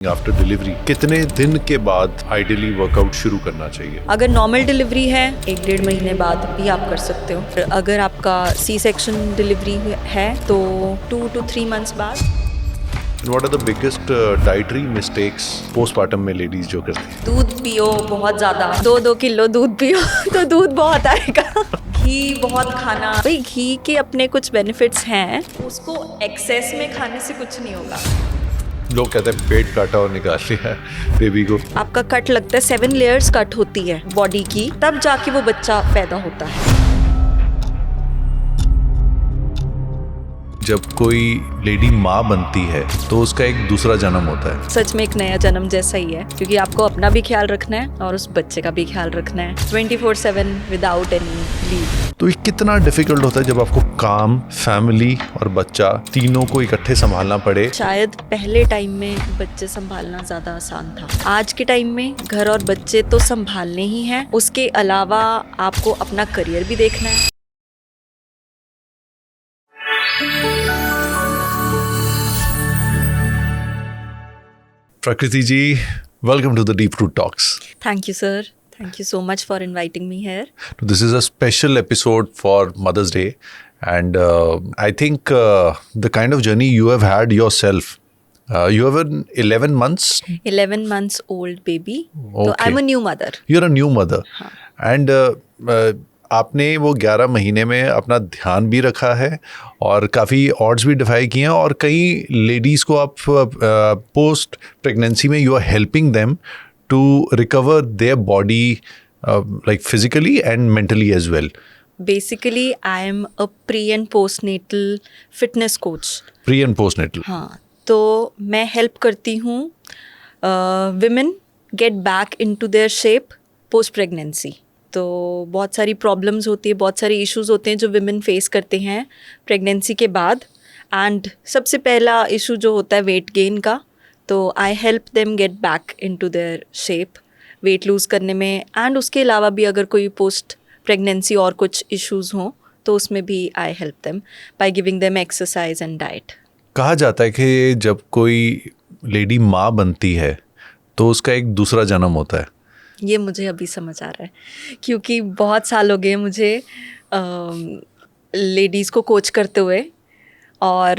After delivery कितने दिन के बाद आइडियली वर्कआउट शुरू करना चाहिए? अगर नॉर्मल डिलीवरी है 1-1.5 महीने बाद भी आप कर सकते हो। फिर अगर आपका सी सेक्शन डिलीवरी है तो 2 to 3 मंथ्स बाद। What are the biggest dietary mistakes postpartum में लेडीज जो करती हैं? दूध पियो बहुत ज़्यादा, 2-2 किलो दूध पियो तो दूध बहुत आएगा। घी बहुत खाना, भाई घी के अपने कुछ बेनिफिट्स हैं, उसको एक्सेस में खाने से कुछ नहीं होगा। लोग कहते हैं पेट काटा और निकाल लिया है बेबी को। आपका कट लगता है, 7 लेयर्स कट होती है बॉडी की, तब जाके वो बच्चा पैदा होता है। जब कोई लेडी माँ बनती है तो उसका एक दूसरा जन्म होता है। सच में एक नया जन्म जैसा ही है, क्योंकि आपको अपना भी ख्याल रखना है और उस बच्चे का भी ख्याल रखना है 24/7 विदाउट एनी लीव। तो ये कितना डिफिकल्ट होता है जब आपको काम, फैमिली और बच्चा तीनों को इकट्ठे संभालना पड़े। शायद पहले टाइम में बच्चे संभालना ज्यादा आसान था। आज के टाइम में घर और बच्चे तो संभालने ही हैं, उसके अलावा आपको अपना करियर भी देखना है। Prakriti ji, welcome to the deep root talks. Thank you sir, thank you so much for inviting me here. This is a special episode for Mother's Day, and I think the kind of journey you have had yourself. You have an 11 months. 11 months old baby. So Okay. I'm a new mother. You're a new mother, हाँ. and आपने वो 11 महीने में अपना ध्यान भी रखा है और काफ़ी ऑड्स भी डिफाई किए हैं, और कई लेडीज़ को आप पोस्ट प्रेगनेंसी में you are helping them to recover their body like physically and mentally as well. Basically, I am a pre and postnatal fitness coach. Pre and postnatal. हाँ, तो मैं हेल्प करती हूँ women get back into their shape post pregnancy. तो बहुत सारी problems होती है, बहुत सारे इश्यूज होते हैं जो women फेस करते हैं प्रेगनेंसी के बाद। एंड सबसे पहला इशू जो होता है वेट गेन का, तो I help them get back into their shape, weight lose करने में। एंड उसके अलावा भी अगर कोई पोस्ट प्रेगनेंसी और कुछ इश्यूज़ हों तो उसमें भी I help them by giving them exercise and diet. कहा जाता है कि जब कोई लेडी माँ बनती है तो उसका एक दूसरा जन्म होता है। ये मुझे अभी समझ आ रहा है, क्योंकि बहुत साल हो गए मुझे लेडीज़ को कोच करते हुए, और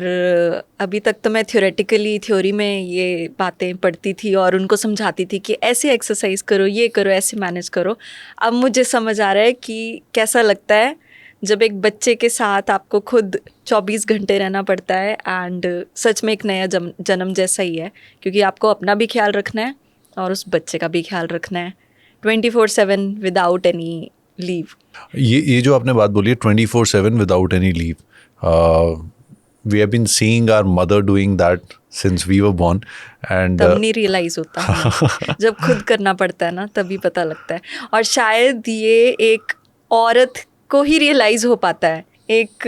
अभी तक तो मैं थ्योरी में ये बातें पढ़ती थी और उनको समझाती थी कि ऐसे एक्सरसाइज करो, ये करो, ऐसे मैनेज करो। अब मुझे समझ आ रहा है कि कैसा लगता है जब एक बच्चे के साथ आपको खुद 24 घंटे रहना पड़ता है। एंड सच में एक नया जन्म जैसा ही है, क्योंकि आपको अपना भी ख्याल रखना है और उस बच्चे का भी ख्याल रखना है 24/7 विदाउट एनी लीव। ये जो आपने बात बोली है 24/7 without any leave, we have been seeing our mother doing that since we were born, and तब नहीं रियलाइज होता है। जब खुद करना पड़ता है ना तभी पता लगता है। और शायद ये एक औरत को ही रियलाइज हो पाता है, एक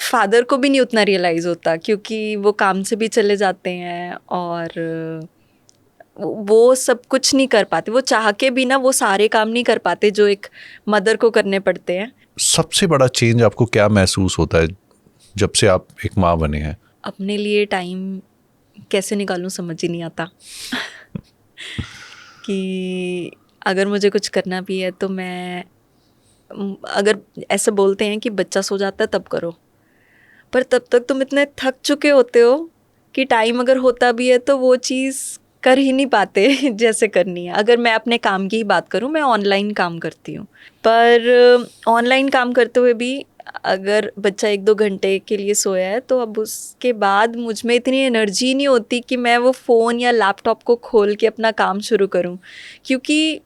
फादर को भी नहीं उतना रियलाइज होता, क्योंकि वो काम से भी चले जाते हैं और वो सब कुछ नहीं कर पाते। वो चाह के भी ना वो सारे काम नहीं कर पाते जो एक मदर को करने पड़ते हैं। सबसे बड़ा चेंज आपको क्या महसूस होता है जब से आप एक माँ बने हैं? अपने लिए टाइम कैसे निकालूं समझ ही नहीं आता। कि अगर मुझे कुछ करना भी है तो मैं, अगर ऐसे बोलते हैं कि बच्चा सो जाता है तब करो, पर तब तक तुम इतने थक चुके होते हो कि टाइम अगर होता भी है तो वो चीज़ कर ही नहीं पाते जैसे करनी है। अगर मैं अपने काम की ही बात करूं, मैं ऑनलाइन काम करती हूं, पर ऑनलाइन काम करते हुए भी अगर बच्चा 1-2 घंटे के लिए सोया है तो अब उसके बाद मुझ में इतनी एनर्जी नहीं होती कि मैं वो फ़ोन या लैपटॉप को खोल के अपना काम शुरू करूं, क्योंकि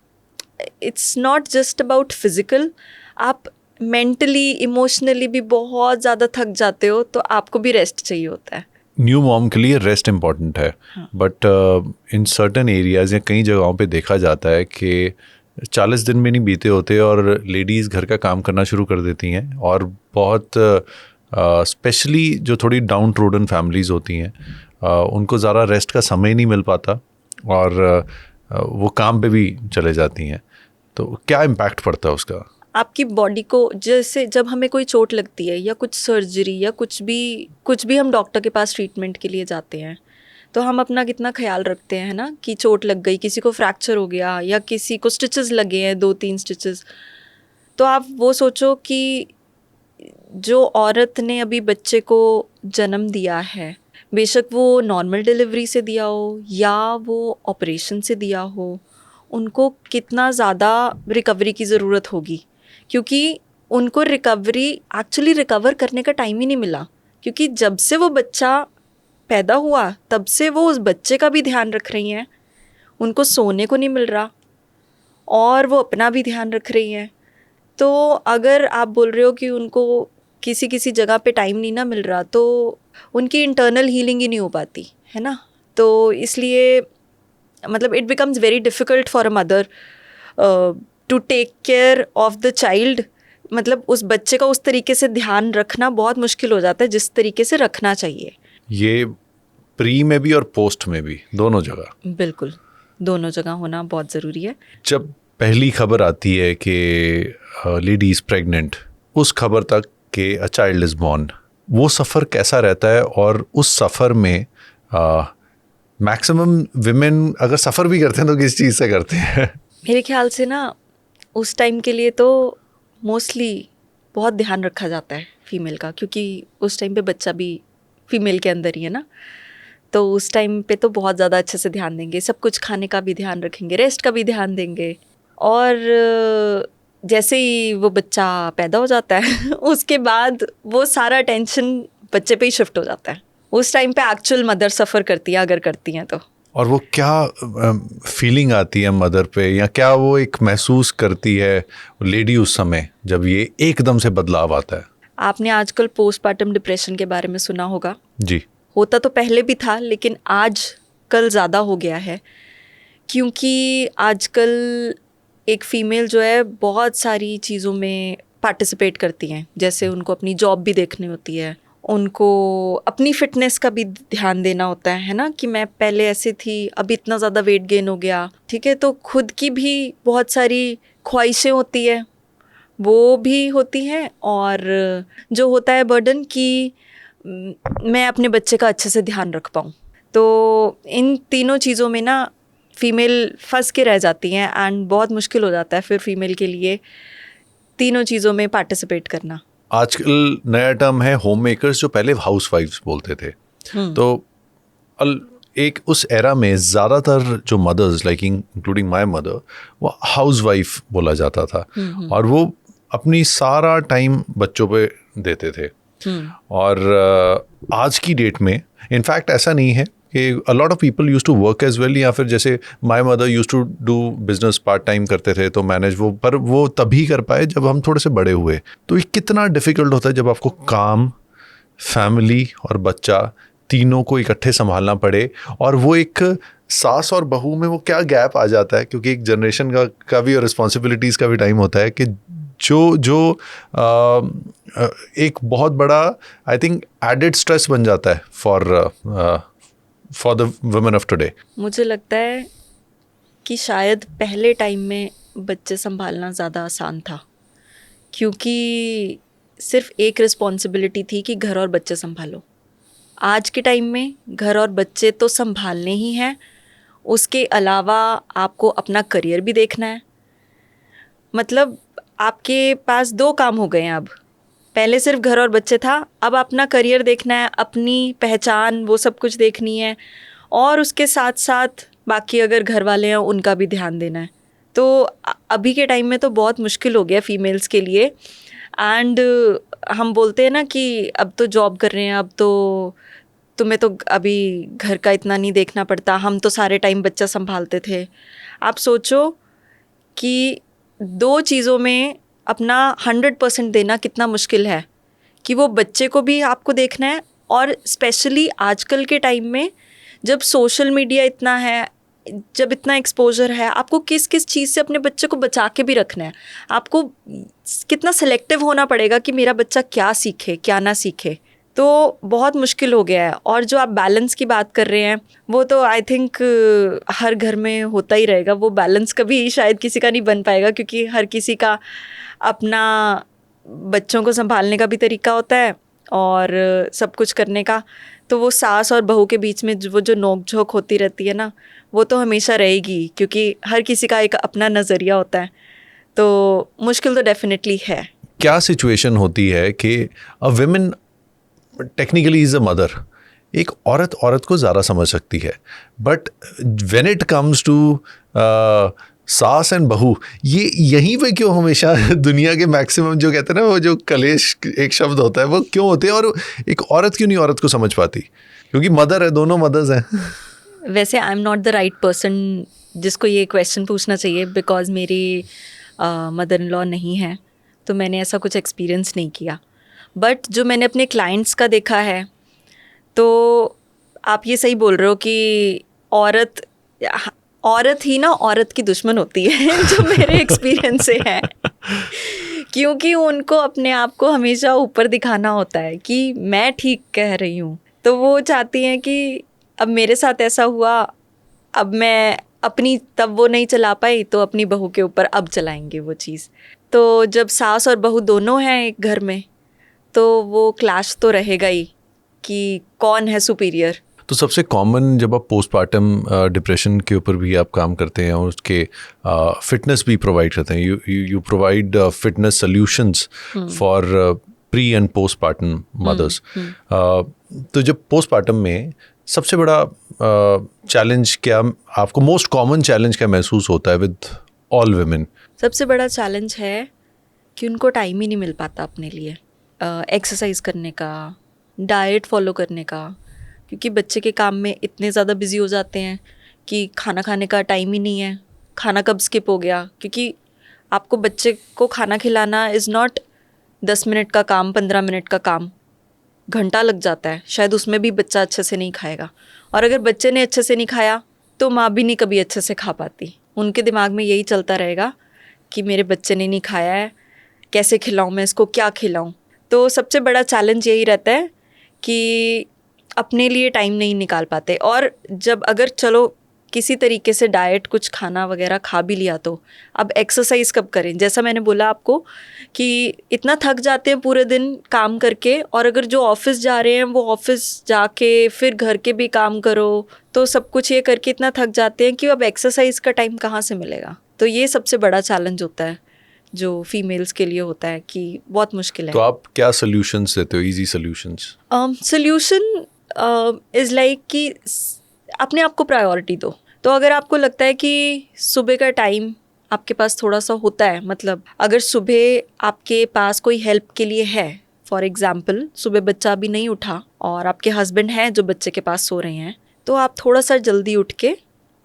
it's not just about physical, आप मेंटली इमोशनली भी बहुत ज़्यादा थक जाते हो, तो आपको भी रेस्ट चाहिए होता है। न्यू मॉम के लिए रेस्ट इम्पॉर्टेंट है, बट इन सर्टन एरियाज़ या कई जगहों पे देखा जाता है कि 40 दिन में नहीं बीते होते और लेडीज़ घर का काम करना शुरू कर देती हैं, और बहुत स्पेशली जो थोड़ी डाउन ट्रोडन फैमिलीज़ होती हैं उनको ज़्यादा रेस्ट का समय नहीं मिल पाता और वो काम पे भी चले जाती हैं। तो क्या इम्पैक्ट पड़ता है उसका? आपकी बॉडी को, जैसे जब हमें कोई चोट लगती है या कुछ सर्जरी या कुछ भी हम डॉक्टर के पास ट्रीटमेंट के लिए जाते हैं, तो हम अपना कितना ख्याल रखते हैं ना, कि चोट लग गई, किसी को फ्रैक्चर हो गया या किसी को स्टिचेस लगे हैं 2-3 स्टिचेस, तो आप वो सोचो कि जो औरत ने अभी बच्चे को जन्म दिया है, बेशक वो नॉर्मल डिलीवरी से दिया हो या वो ऑपरेशन से दिया हो, उनको कितना ज़्यादा रिकवरी की ज़रूरत होगी, क्योंकि उनको एक्चुअली रिकवर करने का टाइम ही नहीं मिला, क्योंकि जब से वो बच्चा पैदा हुआ तब से वो उस बच्चे का भी ध्यान रख रही हैं, उनको सोने को नहीं मिल रहा और वो अपना भी ध्यान रख रही हैं। तो अगर आप बोल रहे हो कि उनको किसी किसी जगह पे टाइम नहीं ना मिल रहा, तो उनकी इंटरनल हीलिंग ही नहीं हो पाती है ना। तो इसलिए मतलब it becomes very difficult for a mother to take care of the child, मतलब उस बच्चे का उस तरीके से ध्यान रखना बहुत मुश्किल हो जाता है जिस तरीके से रखना चाहिए। ये प्री में भी और पोस्ट में भी, दोनों जगह? बिल्कुल, दोनों जगह होना बहुत ज़रूरी है। जब पहली खबर आती है कि लेडी इज़ प्रेग्नेंट, उस खबर तक कि अ चाइल्ड इज़ बॉर्न, वो सफ़र कैसा रहता है? और उस सफ़र में मैक्सिमम विमेन अगर सफ़र भी करते हैं तो किस चीज़ से करते हैं? मेरे ख्याल से ना उस टाइम के लिए तो मोस्टली बहुत ध्यान रखा जाता है फीमेल का, क्योंकि उस टाइम पे बच्चा भी फीमेल के अंदर ही है ना। तो उस टाइम पे तो बहुत ज़्यादा अच्छे से ध्यान देंगे, सब कुछ खाने का भी ध्यान रखेंगे, रेस्ट का भी ध्यान देंगे। और जैसे ही वो बच्चा पैदा हो जाता है उसके बाद वो सारा टेंशन बच्चे पे ही शिफ्ट हो जाता है। उस टाइम पे एक्चुअल मदर सफ़र करती है, अगर करती हैं तो। और वो क्या फीलिंग आती है मदर पे, या क्या वो एक महसूस करती है लेडी उस समय जब ये एकदम से बदलाव आता है? आपने आजकल पोस्टपार्टम डिप्रेशन के बारे में सुना होगा। जी। होता तो पहले भी था, लेकिन आज कल ज़्यादा हो गया है, क्योंकि आजकल एक फ़ीमेल जो है बहुत सारी चीज़ों में पार्टिसिपेट करती हैं। जैसे उनको अपनी जॉब भी देखनी होती है, उनको अपनी फ़िटनेस का भी ध्यान देना होता है ना, कि मैं पहले ऐसे थी, अभी इतना ज़्यादा वेट गेन हो गया, ठीक है। तो खुद की भी बहुत सारी ख्वाहिशें होती है, वो भी होती हैं। और जो होता है बर्डन कि मैं अपने बच्चे का अच्छे से ध्यान रख पाऊँ। तो इन तीनों चीज़ों में ना फ़ीमेल फंस के रह जाती हैं, एंड बहुत मुश्किल हो जाता है फिर फीमेल के लिए तीनों चीज़ों में पार्टिसिपेट करना। आजकल नया टर्म है होम मेकर्स, जो पहले हाउस वाइफ्स बोलते थे। तो एक उस एरा में ज़्यादातर जो mothers, like including my mother, वो हाउस वाइफ बोला जाता था, और वो अपनी सारा टाइम बच्चों पे देते थे। और आज की डेट में इनफैक्ट ऐसा नहीं है कि a lot of people use to work as well, या फिर जैसे my mother use to do business part time करते थे तो मैनेज वो, पर वो तभी कर पाए जब हम थोड़े से बड़े हुए। तो ये कितना डिफिकल्ट होता है जब आपको काम, फैमिली और बच्चा तीनों को इकट्ठे संभालना पड़े, और वो एक सास और बहू में वो क्या गैप आ जाता है, क्योंकि एक जनरेशन का भी और रिस्पॉन्सिबिलिटीज़ का भी टाइम होता है, कि जो एक बहुत बड़ा आई थिंक एडेड स्ट्रेस बन जाता है for the women of today. मुझे लगता है कि शायद पहले टाइम में बच्चे संभालना ज़्यादा आसान था, क्योंकि सिर्फ एक रिस्पॉन्सिबिलिटी थी कि घर और बच्चे संभालो। आज के टाइम में घर और बच्चे तो संभालने ही हैं, उसके अलावा आपको अपना करियर भी देखना है। मतलब आपके पास 2 काम हो गए हैं अब। पहले सिर्फ घर और बच्चे था, अब अपना करियर देखना है, अपनी पहचान, वो सब कुछ देखनी है, और उसके साथ साथ बाकी अगर घर वाले हैं उनका भी ध्यान देना है। तो अभी के टाइम में तो बहुत मुश्किल हो गया फीमेल्स के लिए। एंड हम बोलते हैं ना कि अब तो जॉब कर रहे हैं, अब तो तुम्हें तो अभी घर का इतना नहीं देखना पड़ता, हम तो सारे टाइम बच्चा संभालते थे। आप सोचो कि 2 चीज़ों में अपना 100% देना कितना मुश्किल है, कि वो बच्चे को भी आपको देखना है, और स्पेशली आजकल के टाइम में जब सोशल मीडिया इतना है, जब इतना एक्सपोजर है, आपको किस किस चीज़ से अपने बच्चे को बचा के भी रखना है। आपको कितना सेलेक्टिव होना पड़ेगा कि मेरा बच्चा क्या सीखे क्या ना सीखे। तो बहुत मुश्किल हो गया है। और जो आप बैलेंस की बात कर रहे हैं, वो तो आई थिंक हर घर में होता ही रहेगा। वो बैलेंस कभी शायद किसी का नहीं बन पाएगा, क्योंकि हर किसी का अपना बच्चों को संभालने का भी तरीका होता है और सब कुछ करने का। तो वो सास और बहू के बीच में वो जो नोक झोंक होती रहती है ना, वो तो हमेशा रहेगी, क्योंकि हर किसी का एक अपना नज़रिया होता है। तो मुश्किल तो डेफिनेटली है। क्या सिचुएशन होती है कि a women technically is a mother, एक औरत को ज़्यादा समझ सकती है, but when it comes to सास एंड बहू, ये यहीं पे क्यों हमेशा दुनिया के मैक्सिमम जो कहते हैं ना, वो जो कलेश एक शब्द होता है, वो क्यों होते हैं? और एक औरत क्यों नहीं औरत को समझ पाती? क्योंकि मदर है, दोनों मदर्स हैं। वैसे I am not the right person जिसको ये क्वेश्चन पूछना चाहिए, बिकॉज मेरी मदर इन लॉ नहीं है, तो मैंने ऐसा कुछ एक्सपीरियंस नहीं किया। बट जो मैंने अपने क्लाइंट्स का देखा है, तो आप ये सही बोल रहे हो कि औरत ही ना औरत की दुश्मन होती है जो मेरे एक्सपीरियंस से है। क्योंकि उनको अपने आप को हमेशा ऊपर दिखाना होता है कि मैं ठीक कह रही हूँ, तो वो चाहती हैं कि अब मेरे साथ ऐसा हुआ, अब मैं अपनी तब वो नहीं चला पाई तो अपनी बहू के ऊपर अब चलाएंगे वो चीज़। तो जब सास और बहू दोनों हैं एक घर में, तो वो क्लैश तो रहेगा ही कि कौन है सुपीरियर। तो सबसे कॉमन, जब आप पोस्टपार्टम डिप्रेशन के ऊपर भी आप काम करते हैं और उसके फिटनेस भी प्रोवाइड करते हैं, you provide fitness solutions for pre and postpartum mothers, तो जब पोस्टपार्टम में सबसे बड़ा चैलेंज क्या, आपको मोस्ट कॉमन चैलेंज क्या महसूस होता है विद ऑल वुमेन? सबसे बड़ा चैलेंज है कि उनको टाइम ही नहीं मिल पाता अपने लिए एक्सरसाइज करने का, डाइट फॉलो करने का, क्योंकि बच्चे के काम में इतने ज़्यादा बिजी हो जाते हैं कि खाना खाने का टाइम ही नहीं है। खाना कब स्किप हो गया, क्योंकि आपको बच्चे को खाना खिलाना इज़ नॉट 10 मिनट का काम, 15 मिनट का काम, घंटा लग जाता है, शायद उसमें भी बच्चा अच्छे से नहीं खाएगा। और अगर बच्चे ने अच्छे से नहीं खाया तो माँ भी नहीं कभी अच्छे से खा पाती। उनके दिमाग में यही चलता रहेगा कि मेरे बच्चे ने नहीं खाया है, कैसे खिलाऊं मैं इसको, क्या खिलाऊं। तो सबसे बड़ा चैलेंज यही रहता है कि अपने लिए टाइम नहीं निकाल पाते। और जब अगर चलो किसी तरीके से डाइट कुछ खाना वगैरह खा भी लिया, तो अब एक्सरसाइज कब करें? जैसा मैंने बोला आपको कि इतना थक जाते हैं पूरे दिन काम करके, और अगर जो ऑफिस जा रहे हैं वो ऑफिस जाके फिर घर के भी काम करो, तो सब कुछ ये करके इतना थक जाते हैं कि अब एक्सरसाइज का टाइम कहाँ से मिलेगा। तो ये सबसे बड़ा चैलेंज होता है जो फीमेल्स के लिए होता है कि बहुत मुश्किल है। तो आप क्या सॉल्यूशंस देते हो, easy solutions? Solution is like कि अपने आप को प्रायोरिटी दो। तो अगर आपको लगता है कि सुबह का टाइम आपके पास थोड़ा सा होता है, मतलब अगर सुबह आपके पास कोई हेल्प के लिए है, फॉर एग्जाम्पल सुबह बच्चा अभी नहीं उठा और आपके हस्बैंड हैं जो बच्चे के पास सो रहे हैं, तो आप थोड़ा सा जल्दी उठ के,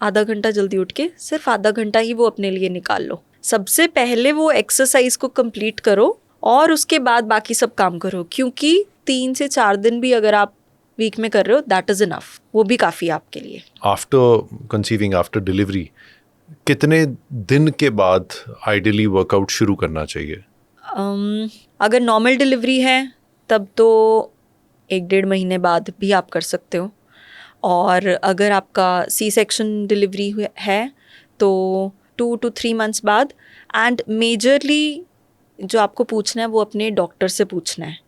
आधा घंटा जल्दी उठ के, सिर्फ आधा घंटा ही वो अपने लिए निकाल लो। सबसे पहले वो एक्सरसाइज को कंप्लीट करो और उसके बाद बाकी सब काम करो, क्योंकि 3 से 4 दिन भी अगर आप वीक में कर रहे हो, दैट इज़ इनफ, वो भी काफ़ी आपके लिए। आफ्टर कंसीविंग, आफ्टर डिलीवरी, कितने दिन के बाद आइडियली वर्कआउट शुरू करना चाहिए? अगर नॉर्मल डिलीवरी है तब तो 1-1.5 महीने बाद भी आप कर सकते हो, और अगर आपका सी सेक्शन डिलीवरी है तो 2 to 3 मंथ्स बाद। एंड मेजरली जो आपको पूछना है वो अपने डॉक्टर से पूछना है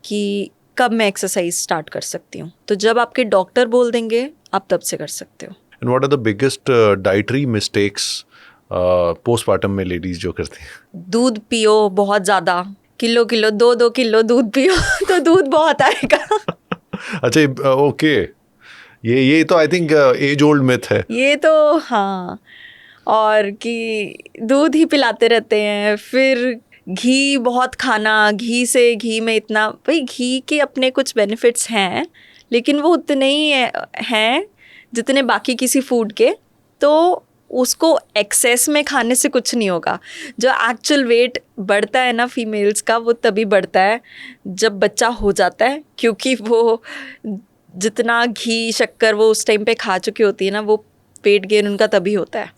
कि कब मैं एक्सरसाइज स्टार्ट कर सकती हूँ। तो जब आपके डॉक्टर बोल देंगे आप तब से कर सकते हो। And what are the biggest dietary mistakes postpartum में लेडीज जो करती हैं? दूध पियो बहुत ज़्यादा, किलो 2-2 किलो दूध पियो तो दूध बहुत आएगा। अच्छा, ओके, ये तो I think age old myth है। ये तो हाँ, और कि दूध ही पिलाते रहते हैं। फिर घी बहुत खाना, घी में इतना, भाई घी के अपने कुछ बेनिफिट्स हैं लेकिन वो उतने ही हैं जितने बाकी किसी फूड के। तो उसको एक्सेस में खाने से कुछ नहीं होगा। जो एक्चुअल वेट बढ़ता है ना फीमेल्स का, वो तभी बढ़ता है जब बच्चा हो जाता है, क्योंकि वो जितना घी शक्कर वो उस टाइम पे खा चुकी होती है ना, वो वेट गेन उनका तभी होता है।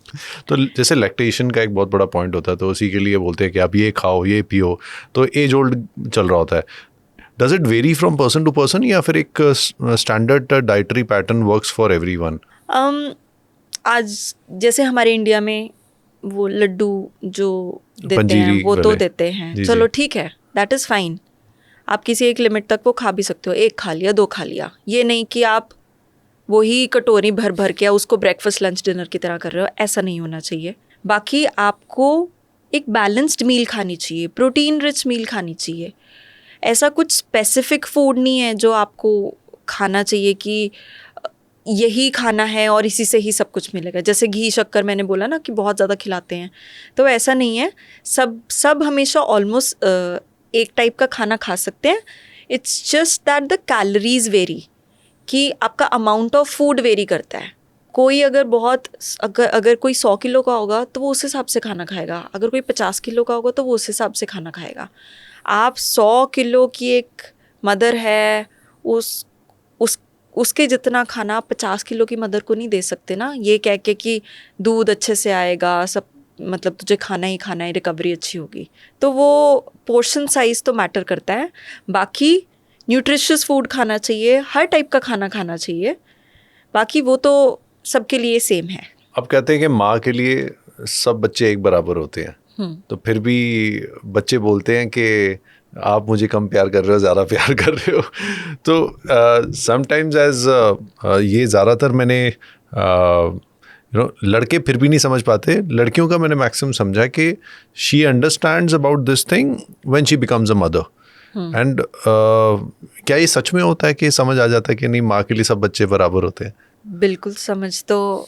तो जैसे लैक्टेशन का एक बहुत बड़ा पॉइंट होता है, तो उसी के लिए बोलते हैं कि आप ये खाओ, ये पियो, तो एज ओल्ड चल रहा होता है। Does it vary from person to person, या फिर एक standard dietary pattern works for everyone? आज जैसे हमारे इंडिया में वो लड्डू जो देते पंजीरी हैं वो तो वाले। देते हैं, जी, चलो जी। ठीक है, दैट इज़ फाइन। आप किसी एक लिमिट तक वो खा भी सकते हो, 1 खा लिया 2 खा लिया, ये नहीं कि आप वही कटोरी भर भर के उसको ब्रेकफास्ट लंच डिनर की तरह कर रहे हो, ऐसा नहीं होना चाहिए। बाकी आपको एक बैलेंस्ड मील खानी चाहिए, प्रोटीन रिच मील खानी चाहिए। ऐसा कुछ स्पेसिफिक फूड नहीं है जो आपको खाना चाहिए कि यही खाना है और इसी से ही सब कुछ मिलेगा। जैसे घी शक्कर मैंने बोला ना कि बहुत ज़्यादा खिलाते हैं, तो ऐसा नहीं है। सब हमेशा ऑलमोस्ट एक टाइप का खाना खा सकते हैं। It's just that the calories very, कि आपका अमाउंट ऑफ फूड वेरी करता है। कोई अगर कोई 100 किलो का होगा तो वो उस हिसाब से खाना खाएगा, अगर कोई 50 किलो का होगा तो वो उस हिसाब से खाना खाएगा। आप 100 किलो की एक मदर है, उसके जितना खाना आप 50 किलो की मदर को नहीं दे सकते ना, ये कह के कि दूध अच्छे से आएगा, सब मतलब तुझे खाना ही खाना है, रिकवरी अच्छी होगी। तो वो पोर्शन साइज तो मैटर करता है। बाकी न्यूट्रिशियस फूड खाना चाहिए, हर टाइप का खाना खाना चाहिए, बाकी वो तो सबके लिए सेम है। अब कहते हैं कि माँ के लिए सब बच्चे एक बराबर होते हैं, तो फिर भी बच्चे बोलते हैं कि आप मुझे कम प्यार कर रहे हो, ज़्यादा प्यार कर रहे हो। तो समटाइम्स ये ज़्यादातर मैंने लड़के फिर भी नहीं समझ पाते। लड़कियों का मैंने मैक्सिमम समझा कि she understands about this thing when she becomes a mother. And क्या ये सच में होता है कि समझ आ जाता है कि नहीं, माँ के लिए सब बच्चे बराबर होते हैं? बिल्कुल समझ तो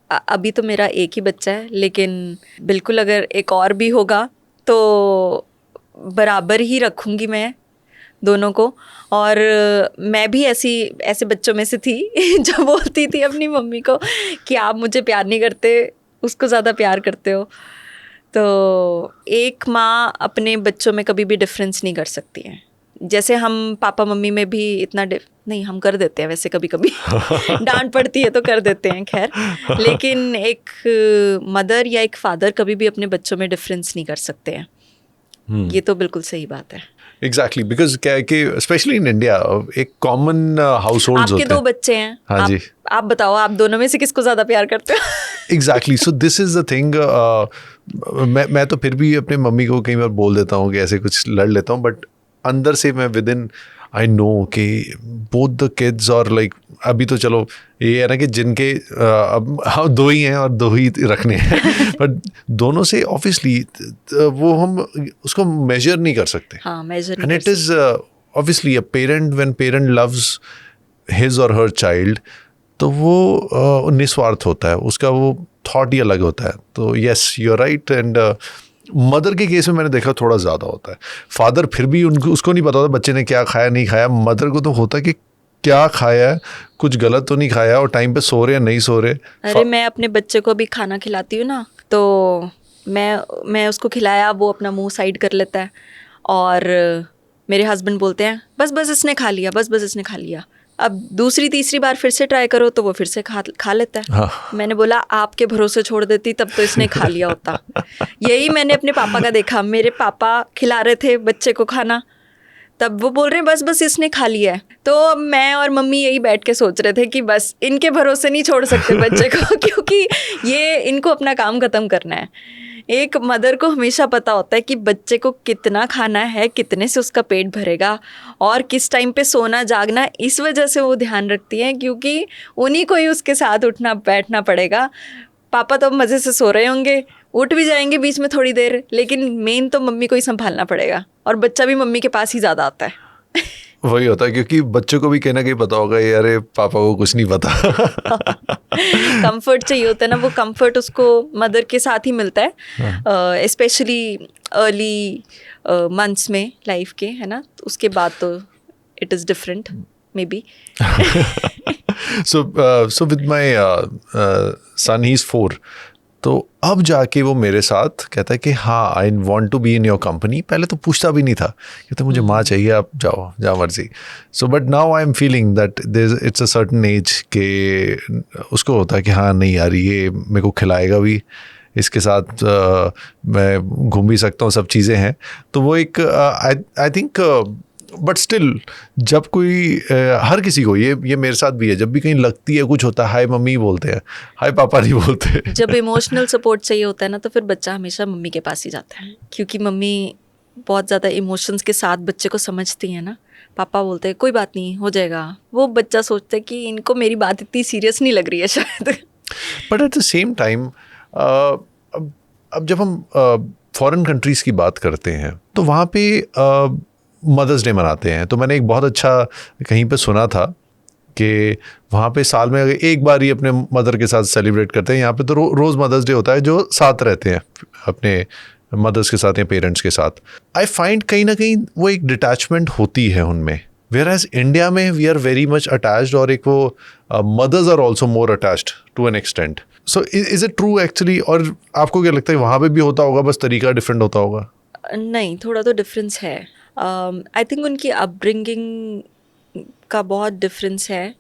अभी तो मेरा एक ही बच्चा है, लेकिन बिल्कुल अगर एक और भी होगा तो बराबर ही रखूँगी मैं दोनों को। और मैं भी ऐसे बच्चों में से थी जो बोलती थी अपनी मम्मी को कि आप मुझे प्यार नहीं करते, उसको ज़्यादा प्यार करते हो। तो एक माँ अपने बच्चों में कभी भी डिफरेंस नहीं कर सकती है। जैसे हम पापा मम्मी में भी इतना नहीं, हम कर देते हैं वैसे कभी कभी डांट पड़ती है तो कर देते हैं, खैर। लेकिन एक मदर या एक फादर कभी भी अपने बच्चों में डिफरेंस नहीं कर सकते हैं। ये तो बिल्कुल सही बात है। एग्जैक्टली, बिकॉज क्या है कि स्पेशली इन इंडिया एक कॉमन हाउस होल्ड होते हैं। आपके 2 बच्चे हैं, हाँ जी, आप बताओ, आप दोनों में से किसको ज़्यादा प्यार करते हो? Exactly, so this is the thing. मैं तो फिर भी अपने मम्मी को कई बार बोल देता हूँ कि ऐसे कुछ लड़ लेता हूँ, बट अंदर से मैं विद इन आई नो कि बोथ द किड्स और लाइक अभी तो चलो ये है ना कि जिनके अब हाँ 2 ही हैं और 2 ही रखने हैं बट दोनों से ऑब्वियसली वो हम उसको मेजर नहीं कर सकते। हाँ, major and it is obviously a parent, when parent loves his or her child, तो वो निस्वार्थ होता है, उसका वो थॉट ही अलग होता है। तो yes, you are right. And mother के केस में मैंने देखा थोड़ा ज़्यादा होता है। फादर फिर भी उसको नहीं पता होता बच्चे ने क्या खाया नहीं खाया। मदर को तो होता है कि क्या खाया है, कुछ गलत तो नहीं खाया, और टाइम पे सो रहे या नहीं सो रहे। अरे मैं अपने बच्चे को भी खाना खिलाती हूँ ना, तो मैं उसको खिलाया, वो अपना मुंह साइड कर लेता है और मेरे हस्बैंड बोलते हैं बस बस इसने खा लिया, बस बस इसने खा लिया। अब दूसरी तीसरी बार फिर से ट्राई करो तो वो फिर से खा लेता है। हाँ। मैंने बोला आपके भरोसे छोड़ देती तब तो इसने खा लिया होता। यही मैंने अपने पापा का देखा। मेरे पापा खिला रहे थे बच्चे को खाना, तब वो बोल रहे हैं बस बस इसने खा लिया है। तो मैं और मम्मी यही बैठ के सोच रहे थे कि बस इनके भरोसे नहीं छोड़ सकते बच्चे को क्योंकि ये इनको अपना काम ख़त्म करना है। एक मदर को हमेशा पता होता है कि बच्चे को कितना खाना है, कितने से उसका पेट भरेगा और किस टाइम पे सोना जागना, इस वजह से वो ध्यान रखती हैं क्योंकि उन्हीं को ही उसके साथ उठना बैठना पड़ेगा। पापा तो मज़े से सो रहे होंगे, उठ भी जाएंगे बीच में थोड़ी देर, लेकिन मेन तो मम्मी को ही संभालना पड़ेगा और बच्चा भी मम्मी के पास ही ज़्यादा आता है। वही होता है क्योंकि बच्चों को भी कहीं ना कहीं पता होगा ये अरे पापा को कुछ नहीं पता। कंफर्ट चाहिए होता है ना, वो कंफर्ट उसको मदर के साथ ही मिलता है, स्पेशली अर्ली मंथ्स में लाइफ के, है ना। उसके बाद तो it is different may be. So with my son, he's 4. तो अब जाके वो मेरे साथ कहता है कि हाँ I want to be in your company. पहले तो पूछता भी नहीं था, कहता मुझे माँ चाहिए, आप जाओ जहाँ मर्जी। So but now I am feeling that it's a certain age के उसको होता है कि हाँ नहीं यार ये मेरे को खिलाएगा भी, इसके साथ मैं घूम भी सकता हूँ, सब चीज़ें हैं। तो वो एक आई थिंक बट स्टिल जब कोई हर किसी को ये मेरे साथ भी है, जब भी कहीं लगती है कुछ होता है हाय मम्मी बोलते हैं, हाय पापा नहीं बोलते। जब इमोशनल सपोर्ट चाहिए होता है ना तो फिर बच्चा हमेशा मम्मी के पास ही जाता है क्योंकि मम्मी बहुत ज़्यादा इमोशंस के साथ बच्चे को समझती हैं ना, पापा बोलते हैं कोई बात नहीं हो जाएगा, वो बच्चा सोचता है कि इनको मेरी बात इतनी सीरियस नहीं लग रही है शायद। But at the same time अब जब हम फॉरेन कंट्रीज़ की बात करते हैं तो वहाँ पे मदर्स डे मनाते हैं। तो मैंने एक बहुत अच्छा कहीं पे सुना था कि वहाँ पे साल में अगर एक बार ही अपने मदर के साथ सेलिब्रेट करते हैं। यहाँ पे तो रोज़ मदर्स डे होता है, जो साथ रहते हैं अपने मदर्स के साथ या पेरेंट्स के साथ। आई फाइंड कहीं ना कहीं वो एक डिटैचमेंट होती है उनमें, वेयर एज इंडिया में we are very much attached, और एक वो mothers are also more attached to an extent. So is it true actually, और आपको क्या लगता है वहाँ पे भी होता होगा, बस तरीका डिफरेंट होता होगा? नहीं, थोड़ा तो डिफरेंस है। आई थिंक उनकी अपब्रिंगिंग का बहुत डिफरेंस है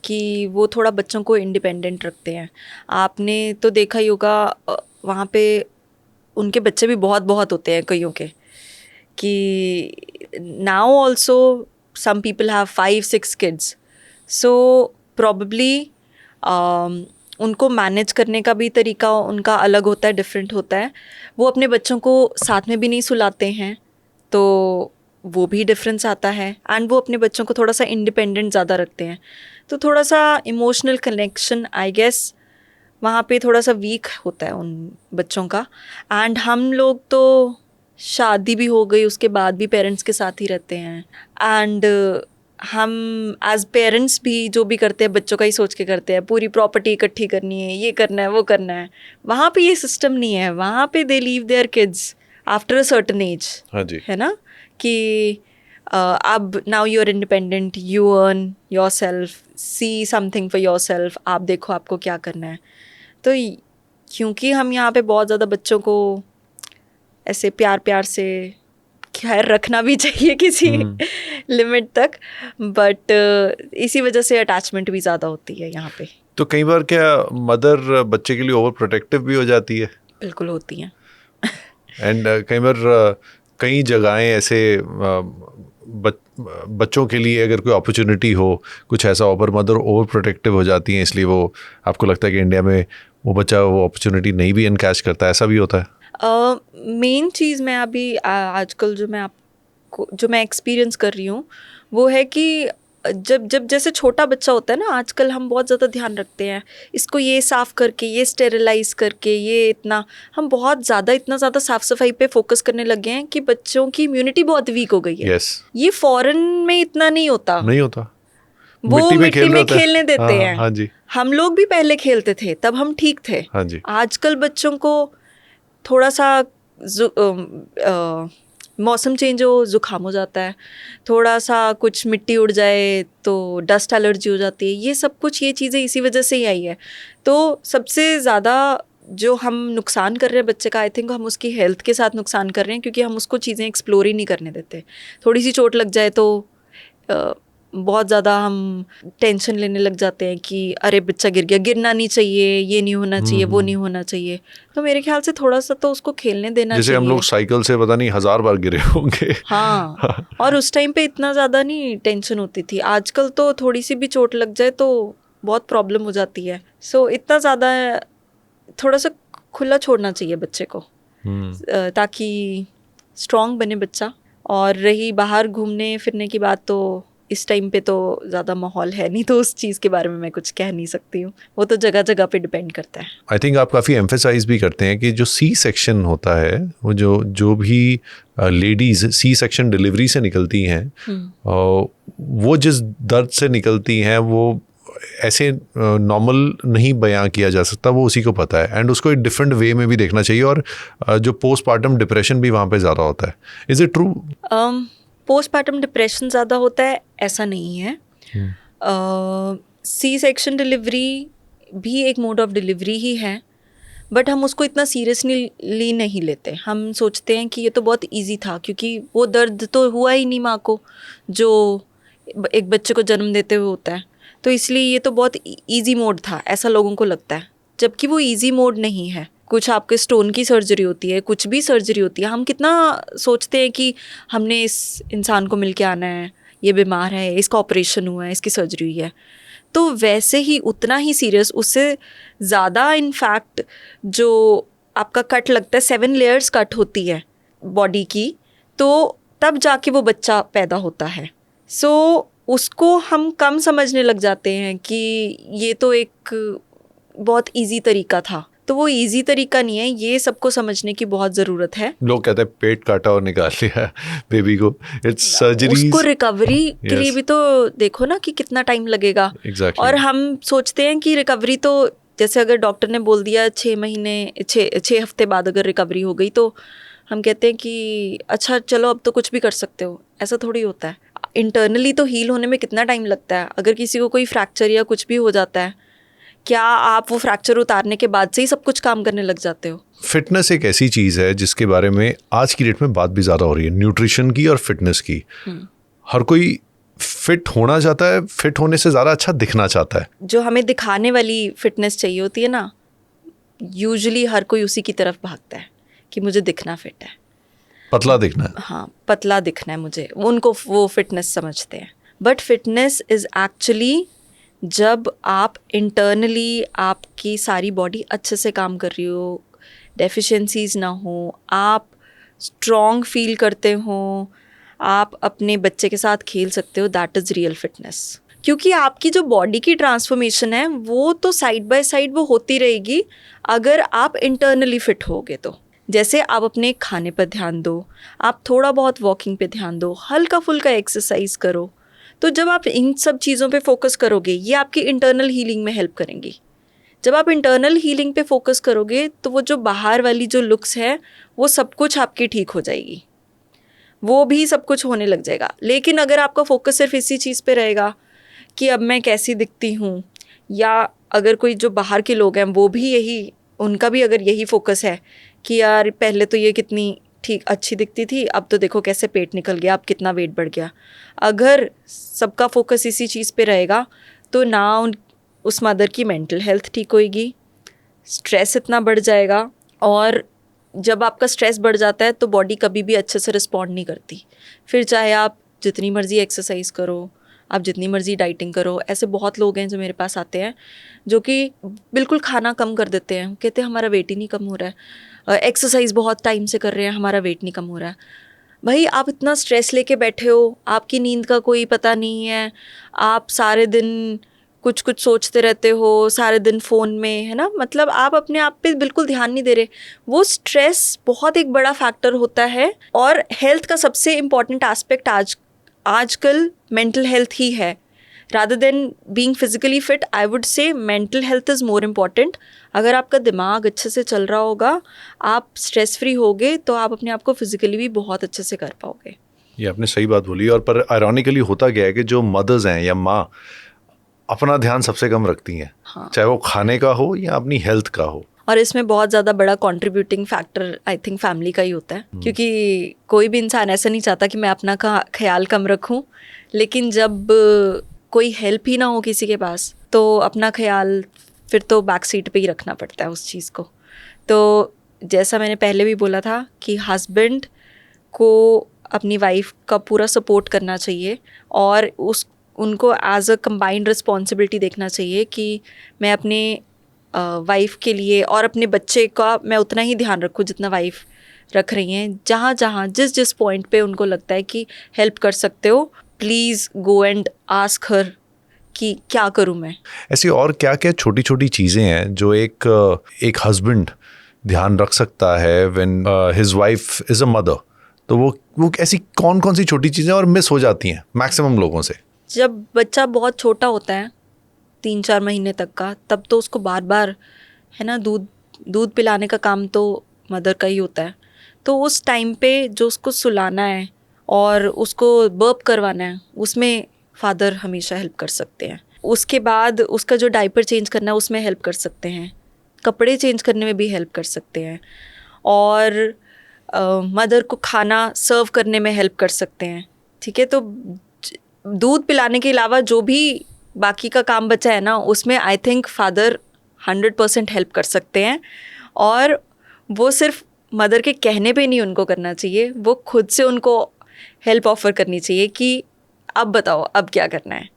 कि वो थोड़ा बच्चों को इंडिपेंडेंट रखते हैं। आपने तो देखा ही होगा वहाँ पे उनके बच्चे भी बहुत बहुत होते हैं कईयों के, कि now also some people have 5-6 kids, so probably उनको मैनेज करने का भी तरीका उनका अलग होता है, डिफरेंट होता है। वो अपने बच्चों को साथ में भी नहीं सुलाते हैं, तो वो भी डिफरेंस आता है। एंड वो अपने बच्चों को थोड़ा सा इंडिपेंडेंट ज़्यादा रखते हैं, तो थोड़ा सा इमोशनल कनेक्शन आई गेस वहाँ पे थोड़ा सा वीक होता है उन बच्चों का। एंड हम लोग तो शादी भी हो गई उसके बाद भी पेरेंट्स के साथ ही रहते हैं, एंड हम एज पेरेंट्स भी जो भी करते हैं बच्चों का ही सोच के करते हैं, पूरी प्रॉपर्टी इकट्ठी करनी है, ये करना है, वो करना है। वहाँ पे ये सिस्टम नहीं है, वहाँ पे they leave their kids after a certain age. हाँ जी, है ना, कि अब now you are independent, you earn yourself, see something for yourself, आप देखो आपको क्या करना है। तो क्योंकि हम यहाँ पे बहुत ज़्यादा बच्चों को ऐसे प्यार प्यार से खैर रखना भी चाहिए किसी लिमिट तक, बट इसी वजह से अटैचमेंट भी ज़्यादा होती है यहाँ पे। तो कई बार क्या मदर बच्चे के लिए ओवर प्रोटेक्टिव भी हो जाती है? बिल्कुल होती हैं। एंड कई बार कई जगहें ऐसे बच्चों के लिए अगर कोई अपॉर्चुनिटी हो, कुछ ऐसा हो, पर मदर ओवर प्रोटेक्टिव हो जाती हैं, इसलिए वो आपको लगता है कि इंडिया में वो बच्चा वो अपॉर्चुनिटी नहीं भी एनकैच करता है, ऐसा भी होता है? मेन चीज़ मैं अभी आजकल जो मैं एक्सपीरियंस कर रही हूँ वो है कि जब जैसे छोटा बच्चा होता है ना, आजकल हम बहुत ज़्यादा ध्यान रखते हैं, इसको ये साफ़ करके, ये स्टेरिलाइज करके, ये हम बहुत ज़्यादा इतना ज़्यादा साफ़ सफाई पे फोकस करने लगे हैं कि बच्चों की इम्यूनिटी बहुत वीक हो गई है। yes. ये फॉरेन में इतना नहीं होता, वो मिट्टी में खेलने देते हैं। हाँ जी, हम लोग भी पहले खेलते थे, तब हम ठीक थे। हाँ जी। आजकल बच्चों को थोड़ा सा मौसम चेंज हो, ज़ुकाम हो जाता है, थोड़ा सा कुछ मिट्टी उड़ जाए तो डस्ट एलर्जी हो जाती है। ये सब कुछ ये चीज़ें इसी वजह से ही आई है। तो सबसे ज़्यादा जो हम नुकसान कर रहे हैं बच्चे का, आई थिंक हम उसकी हेल्थ के साथ नुकसान कर रहे हैं, क्योंकि हम उसको चीज़ें एक्सप्लोर ही नहीं करने देते। थोड़ी सी चोट लग जाए तो बहुत ज़्यादा हम टेंशन लेने लग जाते हैं कि अरे बच्चा गिर गया, गिरना नहीं चाहिए, ये नहीं होना चाहिए, वो नहीं होना चाहिए। तो मेरे ख्याल से थोड़ा सा तो उसको खेलने देना चाहिए। जैसे हम लोग साइकिल से पता नहीं 1000 बार गिरे होंगे। हाँ, और उस टाइम पे इतना ज़्यादा नहीं टेंशन होती थी। आजकल तो थोड़ी सी भी चोट लग जाए तो बहुत प्रॉब्लम हो जाती है। सो इतना ज़्यादा थोड़ा सा खुला छोड़ना चाहिए बच्चे को, ताकि स्ट्रॉन्ग बने बच्चा। और रही बाहर घूमने फिरने की बात, तो इस टाइम पे तो ज़्यादा माहौल है नहीं, तो उस चीज़ के बारे में मैं कुछ कह नहीं सकती हूँ, वो तो जगह जगह पे डिपेंड करता है। आई थिंक आप काफ़ी एम्फेसाइज भी करते हैं कि जो सी सेक्शन होता है, वो जो भी लेडीज़ सी सेक्शन डिलीवरी से निकलती हैं, वो जिस दर्द से निकलती हैं वो ऐसे नॉर्मल नहीं बयां किया जा सकता, वो उसी को पता है। एंड उसको एक डिफरेंट वे में भी देखना चाहिए। और जो पोस्टमार्टम डिप्रेशन भी वहाँ पे ज़्यादा होता है। Is it true? Postmortem depression ज़्यादा होता है ऐसा नहीं है। सी सेक्शन डिलीवरी भी एक मोड ऑफ डिलीवरी ही है, बट हम उसको इतना सीरियसली नहीं लेते। हम सोचते हैं कि ये तो बहुत इजी था, क्योंकि वो दर्द तो हुआ ही नहीं माँ को जो एक बच्चे को जन्म देते हुए होता है, तो इसलिए ये तो बहुत इजी मोड था, ऐसा लोगों को लगता है। जबकि वो इजी मोड नहीं है। कुछ आपके स्टोन की सर्जरी होती है, कुछ भी सर्जरी होती है। हम कितना सोचते हैं कि हमने इस इंसान को मिल के आना है, ये बीमार है, इसका ऑपरेशन हुआ है, इसकी सर्जरी हुई है। तो वैसे ही उतना ही सीरियस, उससे ज़्यादा इनफैक्ट जो आपका कट लगता है, 7 लेयर्स कट होती है बॉडी की, तो तब जाके वो बच्चा पैदा होता है। सो उसको हम कम समझने लग जाते हैं कि ये तो एक बहुत इजी तरीका था, तो वो इजी तरीका नहीं है, ये सबको समझने की बहुत ज़रूरत है। लोग कहते हैं पेट काटा और निकाल लिया बेबी को, इट्स सर्जरी। उसको रिकवरी के लिए भी तो देखो ना कि कितना टाइम लगेगा। Exactly. और हम सोचते हैं कि रिकवरी तो जैसे अगर डॉक्टर ने बोल दिया 6 हफ्ते बाद अगर रिकवरी हो गई तो हम कहते हैं कि अच्छा चलो अब तो कुछ भी कर सकते हो। ऐसा थोड़ी होता है। इंटरनली तो हील होने में कितना टाइम लगता है। अगर किसी को कोई फ्रैक्चर या कुछ भी हो जाता है, क्या आप वो फ्रैक्चर उतारने के बाद से ही सब कुछ काम करने लग जाते हो? फिटनेस एक ऐसी चीज़ है जिसके बारे में आज की डेट में बात भी ज़्यादा हो रही है, न्यूट्रिशन की और फिटनेस की। हर कोई फिट होना चाहता है, फिट होने से ज़्यादा अच्छा दिखना चाहता है। जो हमें दिखाने वाली फिटनेस चाहिए होती है ना, यूजुअली हर कोई उसी की तरफ भागता है कि मुझे दिखना फिट है, पतला दिखना है। हाँ पतला दिखना है मुझे, उनको वो फिटनेस समझते हैं। बट फिटनेस इज़ एक्चुअली जब आप इंटरनली आपकी सारी बॉडी अच्छे से काम कर रही हो, डेफिशिएंसीज ना हो, आप स्ट्रॉन्ग फील करते हो, आप अपने बच्चे के साथ खेल सकते हो, दैट इज़ रियल फिटनेस। क्योंकि आपकी जो बॉडी की ट्रांसफॉर्मेशन है वो तो साइड बाय साइड वो होती रहेगी अगर आप इंटरनली फिट होगे तो। जैसे आप अपने खाने पर ध्यान दो, आप थोड़ा बहुत वॉकिंग पे ध्यान दो, हल्का फुल्का एक्सरसाइज करो, तो जब आप इन सब चीज़ों पे फोकस करोगे ये आपकी इंटरनल हीलिंग में हेल्प करेंगी। जब आप इंटरनल हीलिंग पे फोकस करोगे तो वो जो बाहर वाली जो लुक्स है वो सब कुछ आपकी ठीक हो जाएगी, वो भी सब कुछ होने लग जाएगा। लेकिन अगर आपका फोकस सिर्फ इसी चीज़ पे रहेगा कि अब मैं कैसी दिखती हूँ, या अगर कोई जो बाहर के लोग हैं वो भी यही, उनका भी अगर यही फोकस है कि यार पहले तो ये कितनी ठीक अच्छी दिखती थी, अब तो देखो कैसे पेट निकल गया, अब कितना वेट बढ़ गया, अगर सबका फोकस इसी चीज़ पे रहेगा तो ना उस मदर की मेंटल हेल्थ ठीक होएगी, स्ट्रेस इतना बढ़ जाएगा। और जब आपका स्ट्रेस बढ़ जाता है तो बॉडी कभी भी अच्छे से रिस्पॉन्ड नहीं करती। फिर चाहे आप जितनी मर्ज़ी एक्सरसाइज करो, आप जितनी मर्ज़ी डाइटिंग करो, ऐसे बहुत लोग हैं जो मेरे पास आते हैं जो कि बिल्कुल खाना कम कर देते हैं, कहते हैं हमारा वेट ही नहीं कम हो रहा है, एक्सरसाइज बहुत टाइम से कर रहे हैं, हमारा वेट नहीं कम हो रहा है। भाई आप इतना स्ट्रेस लेके बैठे हो, आपकी नींद का कोई पता नहीं है, आप सारे दिन कुछ कुछ सोचते रहते हो, सारे दिन फ़ोन में, है ना, मतलब आप अपने आप पे बिल्कुल ध्यान नहीं दे रहे। वो स्ट्रेस बहुत एक बड़ा फैक्टर होता है। और हेल्थ का सबसे इम्पॉर्टेंट एस्पेक्ट आजकल मेंटल हेल्थ ही है। rather than being physically fit, I would say mental health is more important. अगर आपका दिमाग अच्छे से चल रहा होगा, आप स्ट्रेस फ्री होगे, तो आप अपने आप को फिजिकली भी बहुत अच्छे से कर पाओगे। ये आपने सही बात बोली। और पर आयरॉनिकली होता क्या है कि जो मदर्स हैं या माँ अपना ध्यान सबसे कम रखती हैं, हाँ। चाहे वो खाने का हो या अपनी हेल्थ का हो। और इसमें बहुत ज़्यादा बड़ा contributing factor I think family का ही होता है, क्योंकि कोई भी इंसान ऐसा नहीं चाहता कि मैं अपना ख्याल कम रखूं, लेकिन जब कोई हेल्प ही ना हो किसी के पास तो अपना ख्याल फिर तो बैक सीट पे ही रखना पड़ता है उस चीज़ को। तो जैसा मैंने पहले भी बोला था कि हस्बैंड को अपनी वाइफ का पूरा सपोर्ट करना चाहिए और उनको एज अ कंबाइंड रिस्पॉन्सिबिलिटी देखना चाहिए कि मैं अपने वाइफ के लिए और अपने बच्चे का मैं उतना ही ध्यान रखूँ जितना वाइफ रख रही हैं। जहाँ जहाँ जिस पॉइंट पे उनको लगता है कि हेल्प कर सकते हो, please go and ask her कि क्या करूँ मैं। ऐसी और क्या क्या छोटी छोटी चीज़ें हैं जो एक हस्बैंड ध्यान रख सकता है when his wife is a mother? तो वो ऐसी कौन कौन सी छोटी चीज़ें और मिस हो जाती हैं मैक्सिमम लोगों से? जब बच्चा बहुत छोटा होता है 3-4 महीने तक का, तब तो उसको बार बार, है ना, दूध पिलाने का काम तो मदर का ही होता है। तो उस टाइम पे जो उसको सुलाना है और उसको बर्प करवाना है, उसमें फादर हमेशा हेल्प कर सकते हैं। उसके बाद उसका जो डायपर चेंज करना है उसमें हेल्प कर सकते हैं, कपड़े चेंज करने में भी हेल्प कर सकते हैं, और मदर को खाना सर्व करने में हेल्प कर सकते हैं। ठीक है, तो दूध पिलाने के अलावा जो भी बाकी का काम बचा है ना, उसमें आई थिंक फादर 100% हेल्प कर सकते हैं। और वो सिर्फ मदर के कहने पे नहीं उनको करना चाहिए, वो खुद से उनको हेल्प ऑफर करनी चाहिए कि अब बताओ अब क्या करना है।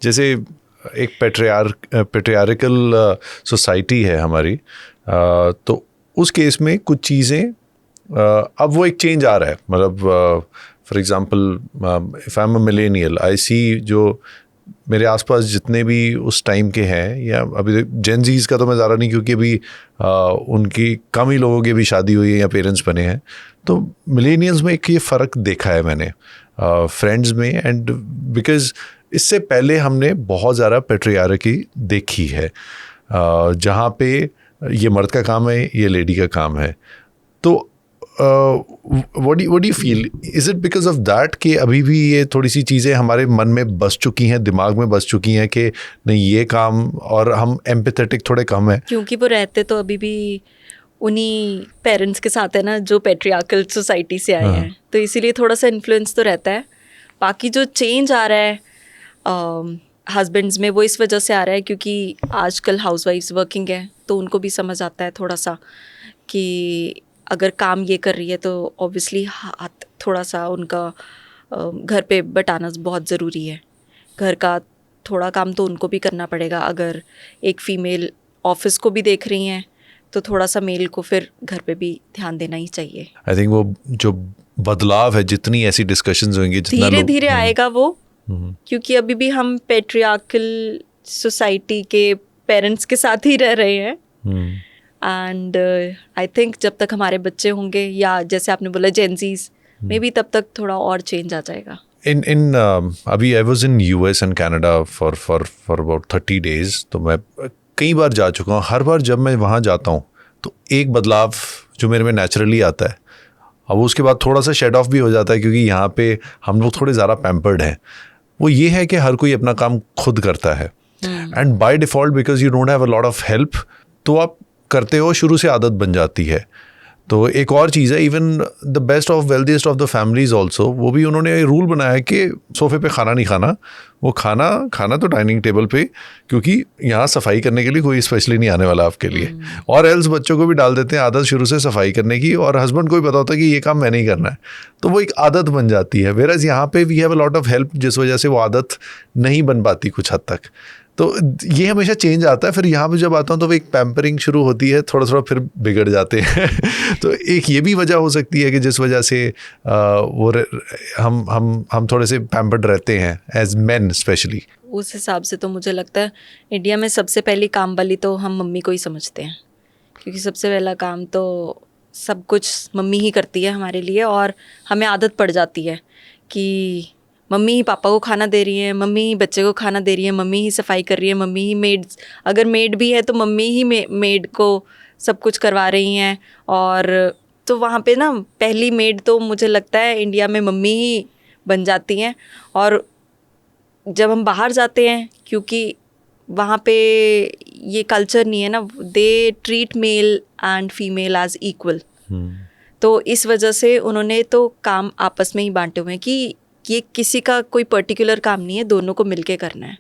जैसे एक पेट्रियार्कल सोसाइटी है हमारी, तो उस केस में कुछ चीज़ें अब वो एक चेंज आ रहा है, मतलब for example if I am a millennial, I see जो मेरे आसपास जितने भी उस टाइम के हैं, या अभी जेन जीज का तो मैं ज़्यादा नहीं, क्योंकि अभी उनकी कम ही लोगों की भी शादी हुई है या पेरेंट्स बने हैं, तो मिलेनियल्स में एक ये फ़र्क देखा है मैंने फ्रेंड्स में, एंड बिकॉज इससे पहले हमने बहुत ज़्यादा पेट्रियार्की देखी है, जहाँ पे ये मर्द का काम है, ये लेडी का काम है। तो what do you feel? Is it because of that कि अभी भी ये थोड़ी सी चीज़ें हमारे मन में बस चुकी हैं, दिमाग में बस चुकी हैं कि नहीं ये काम, और हम एम्पैथेटिक थोड़े कम हैं? क्योंकि वो रहते तो अभी भी उन्हीं पेरेंट्स के साथ है ना जो पेट्रियार्कल सोसाइटी से आए हैं, तो इसीलिए थोड़ा सा इन्फ्लुएंस तो रहता है। बाकी जो चेंज आ रहा है हस्बैंड्स में, वो इस वजह से आ रहा है क्योंकि आजकल हाउसवाइफ्स वर्किंग है, तो उनको भी समझ आता है थोड़ा सा कि अगर काम ये कर रही है तो ऑब्वियसली हाथ थोड़ा सा उनका घर पे बटाना बहुत ज़रूरी है। घर का थोड़ा काम तो उनको भी करना पड़ेगा। अगर एक फ़ीमेल ऑफिस को भी देख रही हैं तो थोड़ा सा मेल को फिर घर पे भी ध्यान देना ही चाहिए। आई थिंक वो जो बदलाव है, जितनी ऐसी डिस्कशंस होंगी, जितना धीरे धीरे आएगा वो, क्योंकि अभी भी हम पेट्रियार्कल सोसाइटी के पेरेंट्स के साथ ही रह रहे हैं। एंड आई थिंक जब तक हमारे बच्चे होंगे, या जैसे आपने बोला जेनजीज में भी, तब तक थोड़ा और चेंज आ जाएगा। इन अभी I was in US and Canada for about 30 days, तो मैं कई बार जा चुका हूँ। हर बार जब मैं वहाँ जाता हूँ तो एक बदलाव जो मेरे में नेचुरली आता है, अब उसके बाद थोड़ा सा शेड ऑफ भी हो जाता है, क्योंकि यहाँ पे हम लोग थोड़े ज़्यादा पैम्पर्ड हैं। वो ये है कि हर कोई अपना काम खुद करता है, and by default because you don't have a lot of help, तो आप करते हो, शुरू से आदत बन जाती है। तो एक और चीज़ है, even the best of wealthiest of the families also, वो भी उन्होंने रूल बनाया है कि सोफे पे खाना नहीं खाना, वो खाना तो डाइनिंग टेबल पे, क्योंकि यहाँ सफाई करने के लिए कोई स्पेशली नहीं आने वाला आपके लिए। और एल्स बच्चों को भी डाल देते हैं आदत शुरू से सफाई करने की, और हस्बैंड को भी पता होता है कि ये काम मैंने ही करना है, तो वो एक आदत बन जाती है। वेयरएज यहाँ पे we have a lot of help, जिस वजह से वो आदत नहीं बन पाती कुछ हद तक। तो ये हमेशा चेंज आता है। फिर यहाँ पे जब आता हूँ तो एक पैम्परिंग शुरू होती है, थोड़ा थोड़ा फिर बिगड़ जाते हैं तो एक ये भी वजह हो सकती है कि जिस वजह से वो हम थोड़े से पैम्पर्ड रहते हैं एज मेन स्पेशली। उस हिसाब से तो मुझे लगता है इंडिया में सबसे पहली काम वाली तो हम मम्मी को ही समझते हैं, क्योंकि सबसे पहला काम तो सब कुछ मम्मी ही करती है हमारे लिए, और हमें आदत पड़ जाती है कि मम्मी ही पापा को खाना दे रही है, मम्मी ही बच्चे को खाना दे रही है, मम्मी ही सफाई कर रही है, मम्मी ही मेड्स, अगर मेड भी है तो मम्मी ही मेड को सब कुछ करवा रही हैं। और तो वहाँ पे ना पहली मेड तो मुझे लगता है इंडिया में मम्मी ही बन जाती हैं। और जब हम बाहर जाते हैं, क्योंकि वहाँ पे ये कल्चर नहीं है ना, they treat male and female as equal, तो इस वजह से उन्होंने तो काम आपस में ही बांटे हुए हैं कि ये किसी का कोई पर्टिकुलर काम नहीं है, दोनों को मिलके करना है।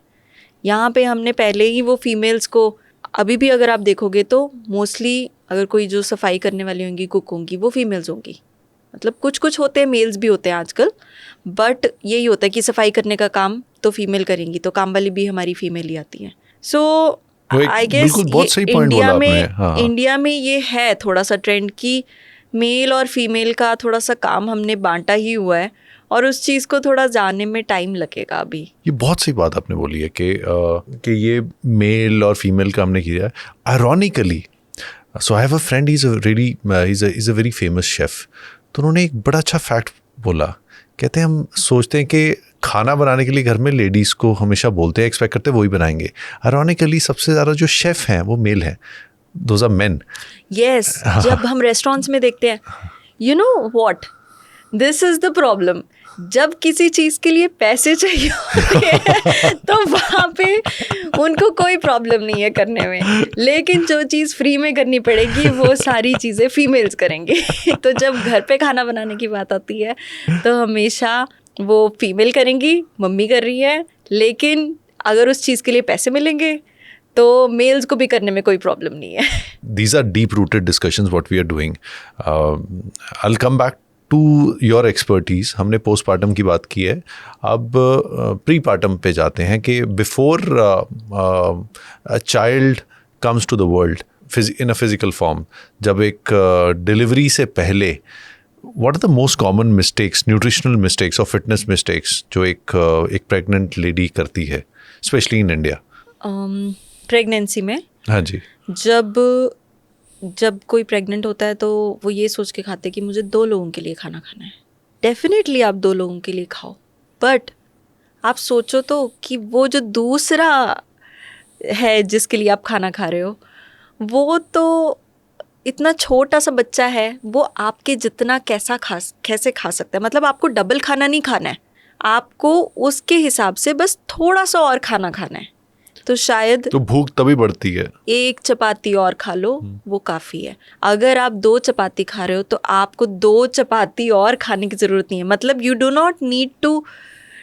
यहाँ पे हमने पहले ही वो फीमेल्स को, अभी भी अगर आप देखोगे तो मोस्टली अगर कोई जो सफाई करने वाली होंगी, कुक होंगी, वो फीमेल्स होंगी। मतलब कुछ कुछ होते हैं, मेल्स भी होते हैं आजकल, बट यही होता है कि सफाई करने का काम तो फीमेल करेंगी, तो काम वाली भी हमारी फीमेल ही आती हैं। सो आई गेस इंडिया में ये है थोड़ा सा ट्रेंड कि मेल और फीमेल का थोड़ा सा काम हमने बांटा ही हुआ है, और उस चीज़ को थोड़ा जानने में टाइम लगेगा अभी। ये बहुत सही बात आपने बोली है कि ये मेल और फीमेल का हमने किया है। Ironically, so I have a friend, is a very famous chef, तो उन्होंने एक बड़ा अच्छा फैक्ट बोला। कहते हैं हम सोचते हैं कि खाना बनाने के लिए घर में लेडीज़ को हमेशा बोलते हैं, एक्सपेक्ट करते हैं वही बनाएंगे। आयरॉनिकली सबसे ज़्यादा जो शेफ़ हैं वो मेल हैं, दोज आर मेन। यस, जब हम रेस्टोरेंट्स में देखते हैं, you know what, this is the problem, जब किसी चीज़ के लिए पैसे चाहिए होते हैं तो वहाँ पे उनको कोई प्रॉब्लम नहीं है करने में, लेकिन जो चीज़ फ्री में करनी पड़ेगी वो सारी चीज़ें फीमेल्स करेंगे तो जब घर पे खाना बनाने की बात आती है तो हमेशा वो फीमेल करेंगी, मम्मी कर रही है, लेकिन अगर उस चीज़ के लिए पैसे मिलेंगे तो मेल्स को भी करने में कोई प्रॉब्लम नहीं है। These are deep-rooted discussions what we are doing. I'll come back to your expertise. हमने postpartum की बात की है, अब prepartum पे जाते हैं कि before a child comes to the world, in a physical form, जब एक डिलीवरी से पहले what are the most common mistakes, nutritional mistakes और फिटनेस मिस्टेक्स जो एक प्रेग्नेंट लेडी करती है, स्पेशली इन इंडिया? प्रेगनेंसी में हाँ जी. जब कोई प्रेग्नेंट होता है तो वो ये सोच के खाते हैं कि मुझे 2 लोगों के लिए खाना खाना है. डेफिनेटली आप 2 लोगों के लिए खाओ, बट आप सोचो तो कि वो जो दूसरा है जिसके लिए आप खाना खा रहे हो, वो तो इतना छोटा सा बच्चा है, वो आपके जितना कैसे खा सकता है. मतलब आपको डबल खाना नहीं खाना है, आपको उसके हिसाब से बस थोड़ा सा और खाना खाना है. तो शायद तो भूख तभी बढ़ती है. 1 चपाती और खा लो, वो काफ़ी है. अगर आप 2 चपाती खा रहे हो तो आपको 2 चपाती और खाने की ज़रूरत नहीं है. मतलब you do not need to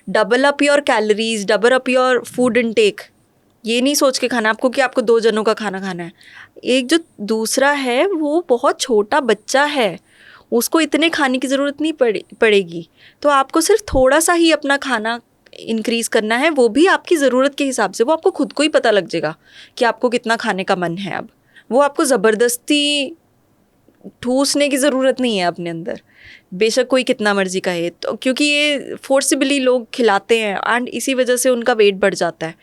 double up your calories, double up your food intake. ये नहीं सोच के खाना आपको कि आपको 2 जनों का खाना खाना है. एक जो दूसरा है वो बहुत छोटा बच्चा है, उसको इतने खाने की ज़रूरत नहीं पड़ेगी. तो आपको सिर्फ थोड़ा सा ही अपना खाना इंक्रीज़ करना है, वो भी आपकी ज़रूरत के हिसाब से. वो आपको खुद को ही पता लग जाएगा कि आपको कितना खाने का मन है. अब वो आपको ज़बरदस्ती ठूसने की ज़रूरत नहीं है अपने अंदर, बेशक कोई कितना मर्जी कहे. तो क्योंकि ये फोर्सिबली लोग खिलाते हैं एंड इसी वजह से उनका वेट बढ़ जाता है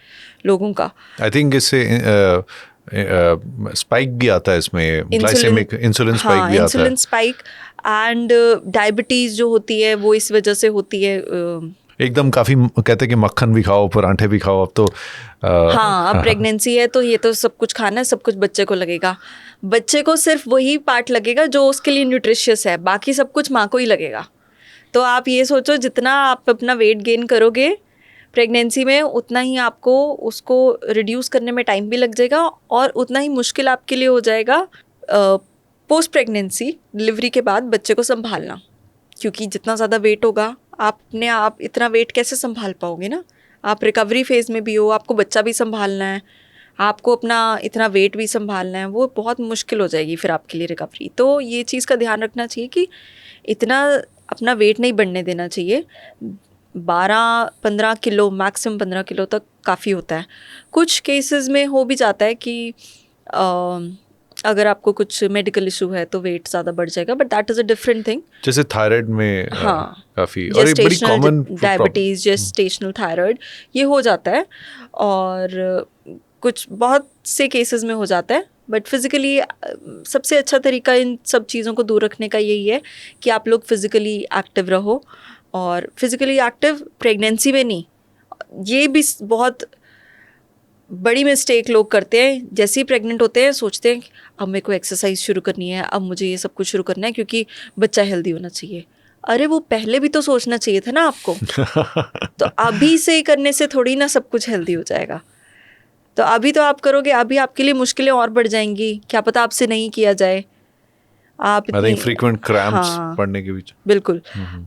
लोगों का. आई थिंक इससे स्पाइक भी आता है इसमें, ग्लाइसेमिक इंसुलिन स्पाइक भी आता है. इंसुलिन स्पाइक एंड डायबिटीज़ जो होती है वो इस वजह से होती है. एकदम काफ़ी कहते हैं कि मक्खन भी खाओ, परांठे भी खाओ. अब तो हाँ, अब प्रेगनेंसी है तो ये तो सब कुछ खाना है, सब कुछ बच्चे को लगेगा. बच्चे को सिर्फ वही पार्ट लगेगा जो उसके लिए न्यूट्रिशियस है, बाकी सब कुछ माँ को ही लगेगा. तो आप ये सोचो जितना आप अपना वेट गेन करोगे प्रेगनेंसी में, उतना ही आपको उसको रिड्यूस करने में टाइम भी लग जाएगा और उतना ही मुश्किल आपके लिए हो जाएगा पोस्ट प्रेगनेंसी, डिलीवरी के बाद बच्चे को संभालना. क्योंकि जितना ज़्यादा वेट होगा, आप इतना वेट कैसे संभाल पाओगे ना. आप रिकवरी फेज़ में भी हो, आपको बच्चा भी संभालना है, आपको अपना इतना वेट भी संभालना है, वो बहुत मुश्किल हो जाएगी फिर आपके लिए रिकवरी. तो ये चीज़ का ध्यान रखना चाहिए कि इतना अपना वेट नहीं बढ़ने देना चाहिए. 12-15 किलो, मैक्सिमम 15 किलो तक काफ़ी होता है. कुछ केसेस में हो भी जाता है कि अगर आपको कुछ मेडिकल इशू है तो वेट ज़्यादा बढ़ जाएगा, but that is a different thing. जैसे थायराइड में हाँ, काफ़ी, और एक बड़ी कॉमन डायबिटीज़, जेस्टेशनल थायराइड, ये हो जाता है. और कुछ बहुत से केसेस में हो जाता है. बट फिज़िकली सबसे अच्छा तरीका इन सब चीज़ों को दूर रखने का यही है कि आप लोग फिज़िकली एक्टिव रहो. और फिज़िकली एक्टिव प्रेगनेंसी में नहीं, ये भी बहुत बड़ी मिस्टेक लोग करते हैं. जैसे ही प्रेग्नेंट होते हैं सोचते हैं कि अब मेरे को एक्सरसाइज शुरू करनी है, अब मुझे ये सब कुछ शुरू करना है क्योंकि बच्चा हेल्दी होना चाहिए. अरे वो पहले भी तो सोचना चाहिए था ना आपको. तो अभी से ही करने से थोड़ी ना सब कुछ हेल्दी हो जाएगा. तो अभी तो आप करोगे, अभी आपके लिए मुश्किलें और बढ़ जाएंगी. क्या पता आपसे नहीं किया जाए. आप फ्रीक्वेंट क्रैम्प्स पड़ने के बीच. बिल्कुल.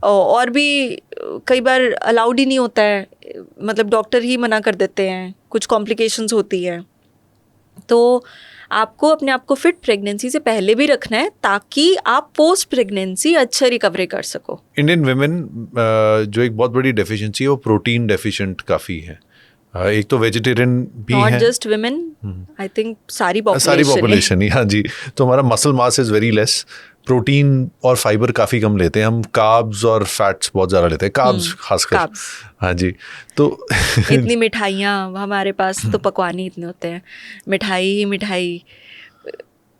और भी कई बार अलाउड ही नहीं होता है, मतलब डॉक्टर ही मना कर देते हैं, कुछ कॉम्प्लिकेशंस होती हैं. तो आपको अपने आप को फिट प्रेगनेंसी से पहले भी रखना है ताकि आप पोस्ट प्रेगनेंसी अच्छा रिकवरी कर सको. इंडियन वुमेन जो एक बहुत बड़ी डेफिशिएंसी है वो प्रोटीन डेफिशिएंट काफ़ी है. एक तो वेजिटेरियन भी है, not just women, I think सारी पॉपुलेशन ही. हाँ जी. तो हमारा muscle mass is very less, protein और फाइबर काफ़ी कम लेते हैं हम, कार्ब्स और फैट्स बहुत ज़्यादा लेते हैं, कार्ब्स खासकर. हाँ जी. तो इतनी मिठाइयाँ हमारे पास तो पकवान ही इतने होते हैं, मिठाई ही मिठाई.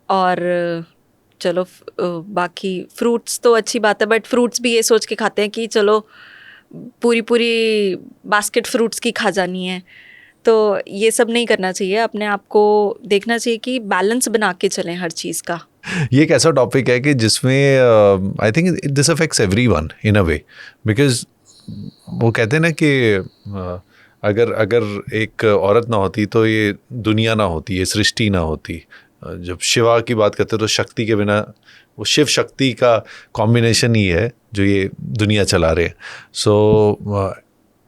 और चलो बाकी फ्रूट्स तो अच्छी बात है, बट फ्रूट्स भी ये सोच के खाते हैं कि चलो पूरी बास्केट फ्रूट्स की खा जानी है. तो ये सब नहीं करना चाहिए. अपने आप को देखना चाहिए कि बैलेंस बना के चलें हर चीज़ का. ये एक ऐसा टॉपिक है कि जिसमें I think this affects everyone in a way, because वो कहते हैं ना कि अगर एक औरत ना होती तो ये दुनिया ना होती, ये सृष्टि ना होती. जब शिवा की बात करते हैं तो शक्ति के बिना, वो शिव शक्ति का कॉम्बिनेशन ही है जो ये दुनिया चला रहे हैं. सो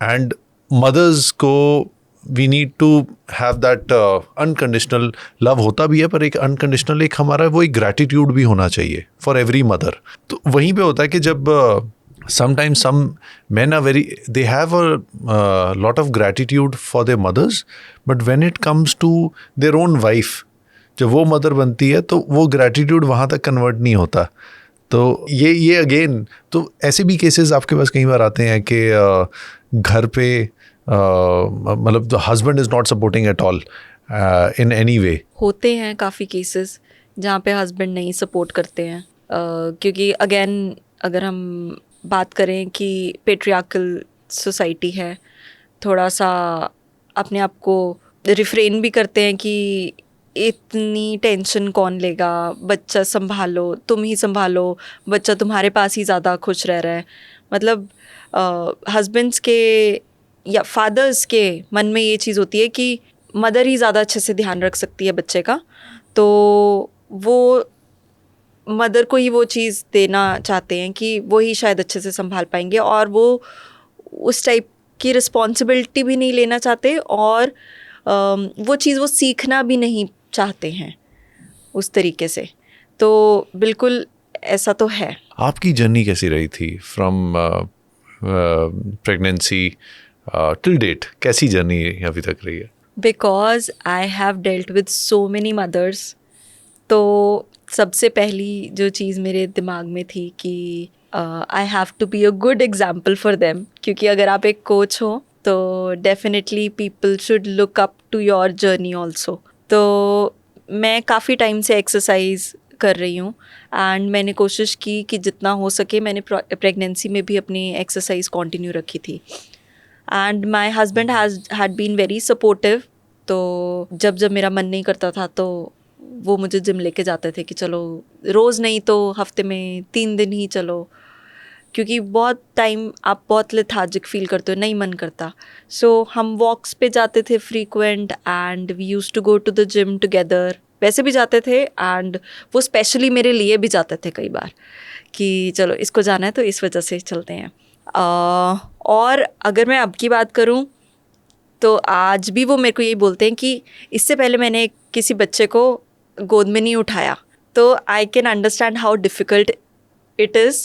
एंड मदर्स को we need to have that unconditional love. होता भी है, पर एक अनकंडीशनल एक हमारा वो एक ग्रैटिट्यूड भी होना चाहिए फॉर एवरी मदर. तो वहीं पे होता है कि जब sometimes some men are they have a lot of gratitude for their mothers, but when it comes to their own wife, जब वो मदर बनती है तो वो ग्रैटिट्यूड वहाँ तक कन्वर्ट नहीं होता। तो ये अगेन, तो ऐसे भी केसेस आपके पास कई बार आते हैं कि घर पे मतलब the husband is not supporting at all in any way. होते हैं काफ़ी केसेस जहाँ पे हस्बैंड नहीं सपोर्ट करते हैं, क्योंकि अगेन अगर हम बात करें कि पेट्रियार्कल सोसाइटी है, थोड़ा सा अपने आप को रिफ्रेन भी करते हैं कि इतनी टेंशन कौन लेगा, बच्चा संभालो, तुम ही संभालो, बच्चा तुम्हारे पास ही ज़्यादा खुश रह रहा है। मतलब हस्बैंड्स के या फादर्स के मन में ये चीज़ होती है कि मदर ही ज़्यादा अच्छे से ध्यान रख सकती है बच्चे का, तो वो मदर को ही वो चीज़ देना चाहते हैं कि वो ही शायद अच्छे से संभाल पाएंगे, और वो उस टाइप की रिस्पॉन्सिबिलिटी भी नहीं लेना चाहते, और वो चीज़ वो सीखना भी नहीं चाहते हैं उस तरीके से। तो बिल्कुल ऐसा तो है। आपकी जर्नी कैसी रही थी फ्रॉम प्रेगनेंसी टिल डेट? कैसी जर्नी अभी तक रही है? Because I have dealt with so many mothers, तो सबसे पहली जो चीज़ मेरे दिमाग में थी कि I have to be a good example for them, क्योंकि अगर आप एक कोच हो तो definitely people should look up to your journey also. तो मैं काफ़ी टाइम से एक्सरसाइज कर रही हूँ, एंड मैंने कोशिश की कि जितना हो सके, मैंने प्रेगनेंसी में भी अपनी एक्सरसाइज कंटिन्यू रखी थी, and my husband had been very supportive. तो जब मेरा मन नहीं करता था तो वो मुझे जिम लेके जाते थे कि चलो, रोज़ नहीं तो हफ्ते में 3 दिन ही चलो, क्योंकि बहुत टाइम आप बहुत लेथार्जिक फील करते हो, नहीं मन करता। सो हम वॉक्स पे जाते थे frequent, and we used to go to the gym together. वैसे भी जाते थे, एंड वो स्पेशली मेरे लिए भी जाते थे कई बार कि चलो इसको जाना है तो इस वजह से चलते हैं। और अगर मैं अब की बात करूं तो आज भी वो मेरे को यही बोलते हैं कि इससे पहले मैंने किसी बच्चे को गोद में नहीं उठाया, तो I can understand how difficult it is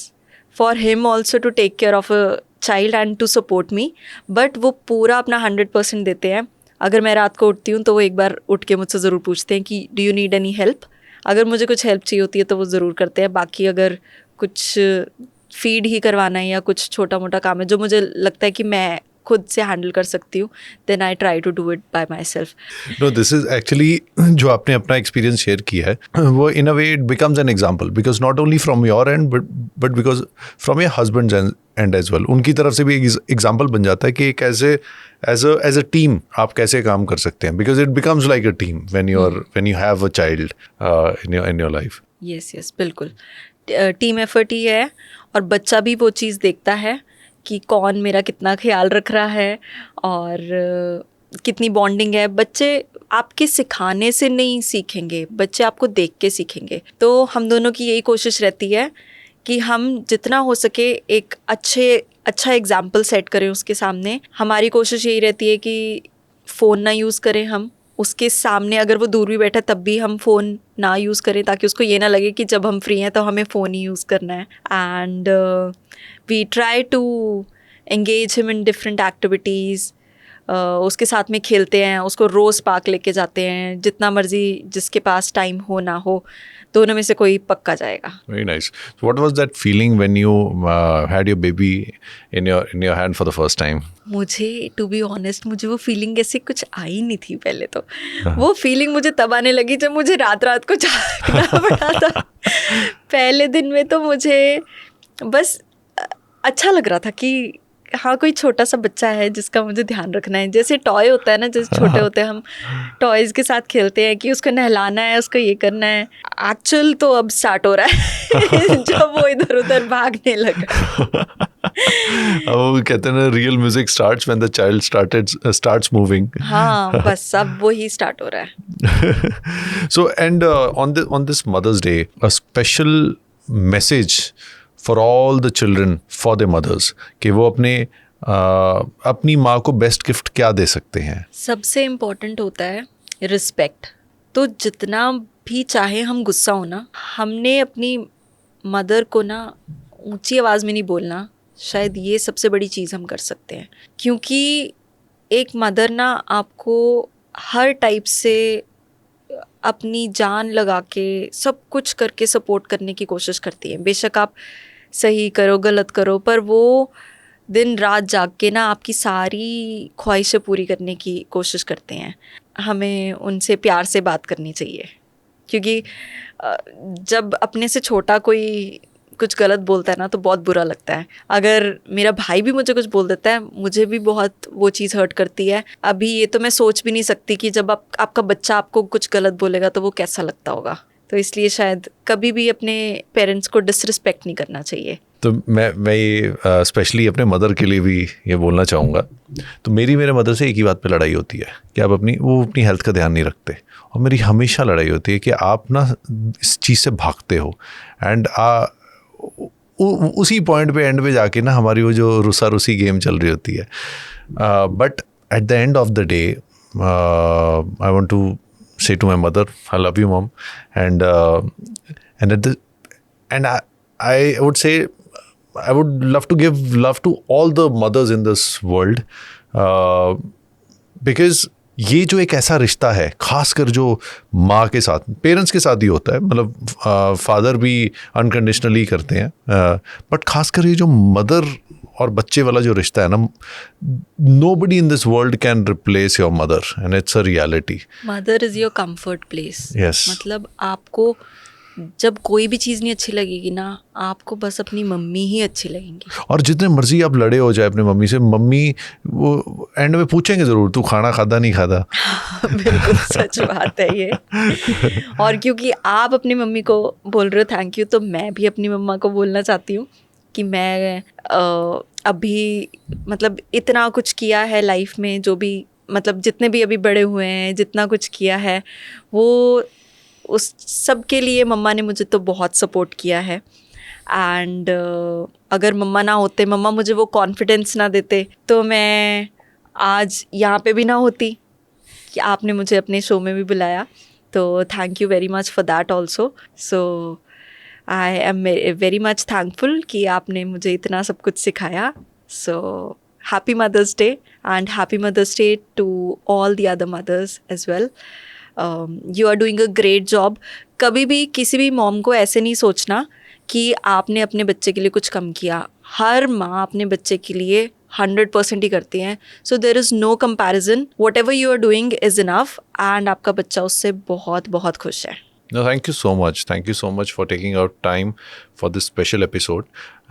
for him also to take care of a child and to support me. But वो पूरा अपना 100% देते हैं। अगर मैं रात को उठती हूँ तो वो एक बार उठ के मुझसे ज़रूर पूछते हैं कि do you need any help. अगर मुझे कुछ हेल्प चाहिए होती है तो वो ज़रूर करते हैं। बाकी अगर कुछ फीड ही करवाना है या कुछ छोटा मोटा काम है जो मुझे लगता है कि मैं खुद से हैंडल कर सकती हूँ, then I try to do it by myself. No, this is actually जो आपने अपना एक्सपीरियंस शेयर किया है, वो in a way it becomes an example, because not only from your end but because from your husband end as well. उनकी तरफ से भी एक एग्जाम्पल बन जाता है कि एक एज अ टीम आप कैसे काम कर सकते हैं, because it becomes like a team when you have a child in your life. Yes, बिल्कुल टीम एफर्ट ही है, और बच्चा भी वो चीज़ देखता है कि कौन मेरा कितना ख्याल रख रहा है और कितनी बॉन्डिंग है। बच्चे आपके सिखाने से नहीं सीखेंगे, बच्चे आपको देख के सीखेंगे। तो हम दोनों की यही कोशिश रहती है कि हम जितना हो सके एक अच्छा एग्जाम्पल सेट करें उसके सामने। हमारी कोशिश यही रहती है कि फ़ोन ना यूज़ करें हम उसके सामने, अगर वो दूर भी बैठा तब भी हम फ़ोन ना यूज़ करें, ताकि उसको ये ना लगे कि जब हम फ्री हैं तो हमें फ़ोन ही यूज़ करना है। And we try to engage him in different activities. उसके साथ में खेलते हैं, उसको रोज़ पार्क लेके जाते हैं, जितना मर्जी जिसके पास टाइम हो ना हो, दोनों में से कोई पक्का जाएगा। Very nice. So what was that feeling when you had your baby in your hand for the first time? मुझे टू बी ऑनेस्ट मुझे वो फीलिंग ऐसे कुछ आई नहीं थी पहले तो। वो फीलिंग मुझे तब आने लगी जब मुझे रात को जागना पड़ा था। पहले दिन में तो मुझे बस अच्छा लग रहा था कि हाँ, कोई छोटा सा बच्चा है जिसका मुझे ध्यान रखना है। जैसे टॉय होता है ना, जैसे छोटे होते हैं हम टॉयज़ के साथ खेलते हैं कि उसको नहलाना है, उसको ये करना है। एक्चुअल तो अब स्टार्ट हो रहा है जब वो इधर उधर भागने लगा। वो कहते हैं ना, real music starts when the child starts moving. हाँ, बस अब वही स्टार्ट हो रहा है। So and on this Mother's Day, a special message for all the children for their mothers, कि वो अपनी माँ को बेस्ट गिफ्ट क्या दे सकते हैं? सबसे इम्पोर्टेंट होता है रिस्पेक्ट। तो जितना भी चाहे हम गुस्सा हो ना, हमने अपनी मदर को ना ऊंची आवाज़ में नहीं बोलना, शायद ये सबसे बड़ी चीज़ हम कर सकते हैं। क्योंकि एक मदर ना आपको हर टाइप से अपनी जान लगा के सब कुछ करके सपोर्ट करने की कोशिश करती हैं। बेशक आप सही करो गलत करो, पर वो दिन रात जाग के ना आपकी सारी ख्वाहिशें पूरी करने की कोशिश करते हैं। हमें उनसे प्यार से बात करनी चाहिए, क्योंकि जब अपने से छोटा कोई कुछ गलत बोलता है ना तो बहुत बुरा लगता है। अगर मेरा भाई भी मुझे कुछ बोल देता है, मुझे भी बहुत वो चीज़ हर्ट करती है। अभी ये तो मैं सोच भी नहीं सकती कि जब आपका बच्चा आपको कुछ गलत बोलेगा तो वो कैसा लगता होगा। तो इसलिए शायद कभी भी अपने पेरेंट्स को डिसरिस्पेक्ट नहीं करना चाहिए। तो मैं ये स्पेशली अपने मदर के लिए भी ये बोलना चाहूँगा। तो मेरे मदर से एक ही बात पे लड़ाई होती है कि आप अपनी हेल्थ का ध्यान नहीं रखते, और मेरी हमेशा लड़ाई होती है कि आप ना इस चीज़ से भागते हो। एंड उसी पॉइंट पे एंड पे जाके ना हमारी वो जो रुसी गेम चल रही होती है। But at the end of the day I want to say to my mother, I love you, mom, and I would say I would love to give love to all the mothers in this world, because ये जो एक ऐसा रिश्ता है, खासकर जो माँ के साथ, पेरेंट्स के साथ ही होता है, मतलब फादर भी अनकंडीशनली करते हैं, बट खासकर ये जो मदर और बच्चे वाला जो रिश्ता है ना, nobody in this world can replace your mother, and it's a reality. Mother is your comfort place. Yes. मतलब आपको जब कोई भी चीज़ नहीं अच्छी लगेगी ना, आपको बस अपनी मम्मी ही अच्छी लगेंगी। और जितने मर्जी आप लड़े हो जाए अपनी मम्मी से, मम्मी वो एंड में पूछेंगे ज़रूर, तू खाना खाता नहीं खाता। बिल्कुल सच बात है ये। और क्योंकि आप अपनी मम्मी को बोल रहे हो थैंक यू, तो मैं भी अपनी मम्मा को बोलना चाहती हूँ कि मैं अभी मतलब इतना कुछ किया है लाइफ में, जो भी मतलब जितने भी अभी बड़े हुए हैं, जितना कुछ किया है, वो उस सब के लिए मम्मा ने मुझे तो बहुत सपोर्ट किया है। एंड अगर मम्मा ना होते, मम्मा मुझे वो कॉन्फिडेंस ना देते, तो मैं आज यहाँ पे भी ना होती कि आपने मुझे अपने शो में भी बुलाया। तो thank you very much for that also. So I am very much thankful कि आपने मुझे इतना सब कुछ सिखाया। So happy Mother's Day, and happy Mother's Day to all the other mothers as well. You are doing a great job. कभी भी किसी भी मॉम को ऐसे नहीं सोचना कि आपने अपने बच्चे के लिए कुछ कम किया। हर माँ अपने बच्चे के लिए 100% ही करती हैं। So there is no comparison, whatever you are doing is enough, and आपका बच्चा उससे बहुत बहुत खुश है। No, thank you so much. Thank you so much for taking out time for this special episode.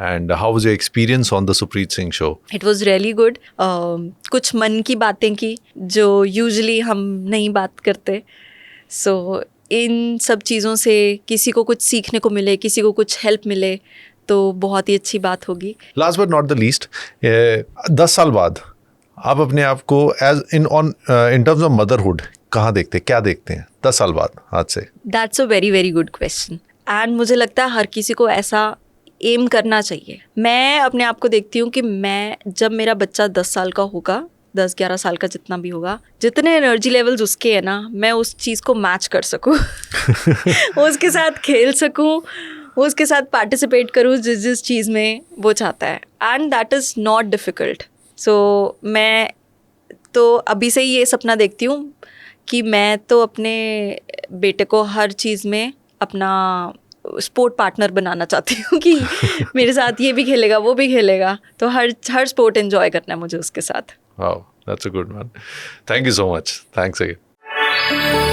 And how was your experience on the Supreet Singh show? It was really good. कुछ मन की बातें की जो usually हम नहीं बात करते। सो इन सब चीज़ों से किसी को कुछ सीखने को मिले, किसी को कुछ हेल्प मिले, तो बहुत ही अच्छी बात होगी। Last but not the least, 10 साल बाद आप अपने आप को in terms of motherhood कहाँ देखते हैं, क्या देखते हैं 10 साल बाद आज से? That's a very very good question, and मुझे लगता है हर किसी को ऐसा एम करना चाहिए। मैं अपने आप को देखती हूँ कि मैं जब मेरा बच्चा 10 साल का होगा, 10-11 साल का जितना भी होगा, जितने एनर्जी लेवल्स उसके हैं ना, मैं उस चीज़ को मैच कर सकूँ उसके साथ खेल सकूँ, उसके साथ पार्टिसिपेट करूँ जिस चीज़ में वो चाहता है, and that is not difficult. So मैं तो अभी से ही ये सपना देखती हूँ कि मैं तो अपने बेटे को हर चीज़ में अपना स्पोर्ट पार्टनर बनाना चाहती हूँ कि मेरे साथ ये भी खेलेगा, वो भी खेलेगा, तो हर स्पोर्ट एंजॉय करना है मुझे उसके साथ। Wow, that's a good one. Thank you so much. Thanks again.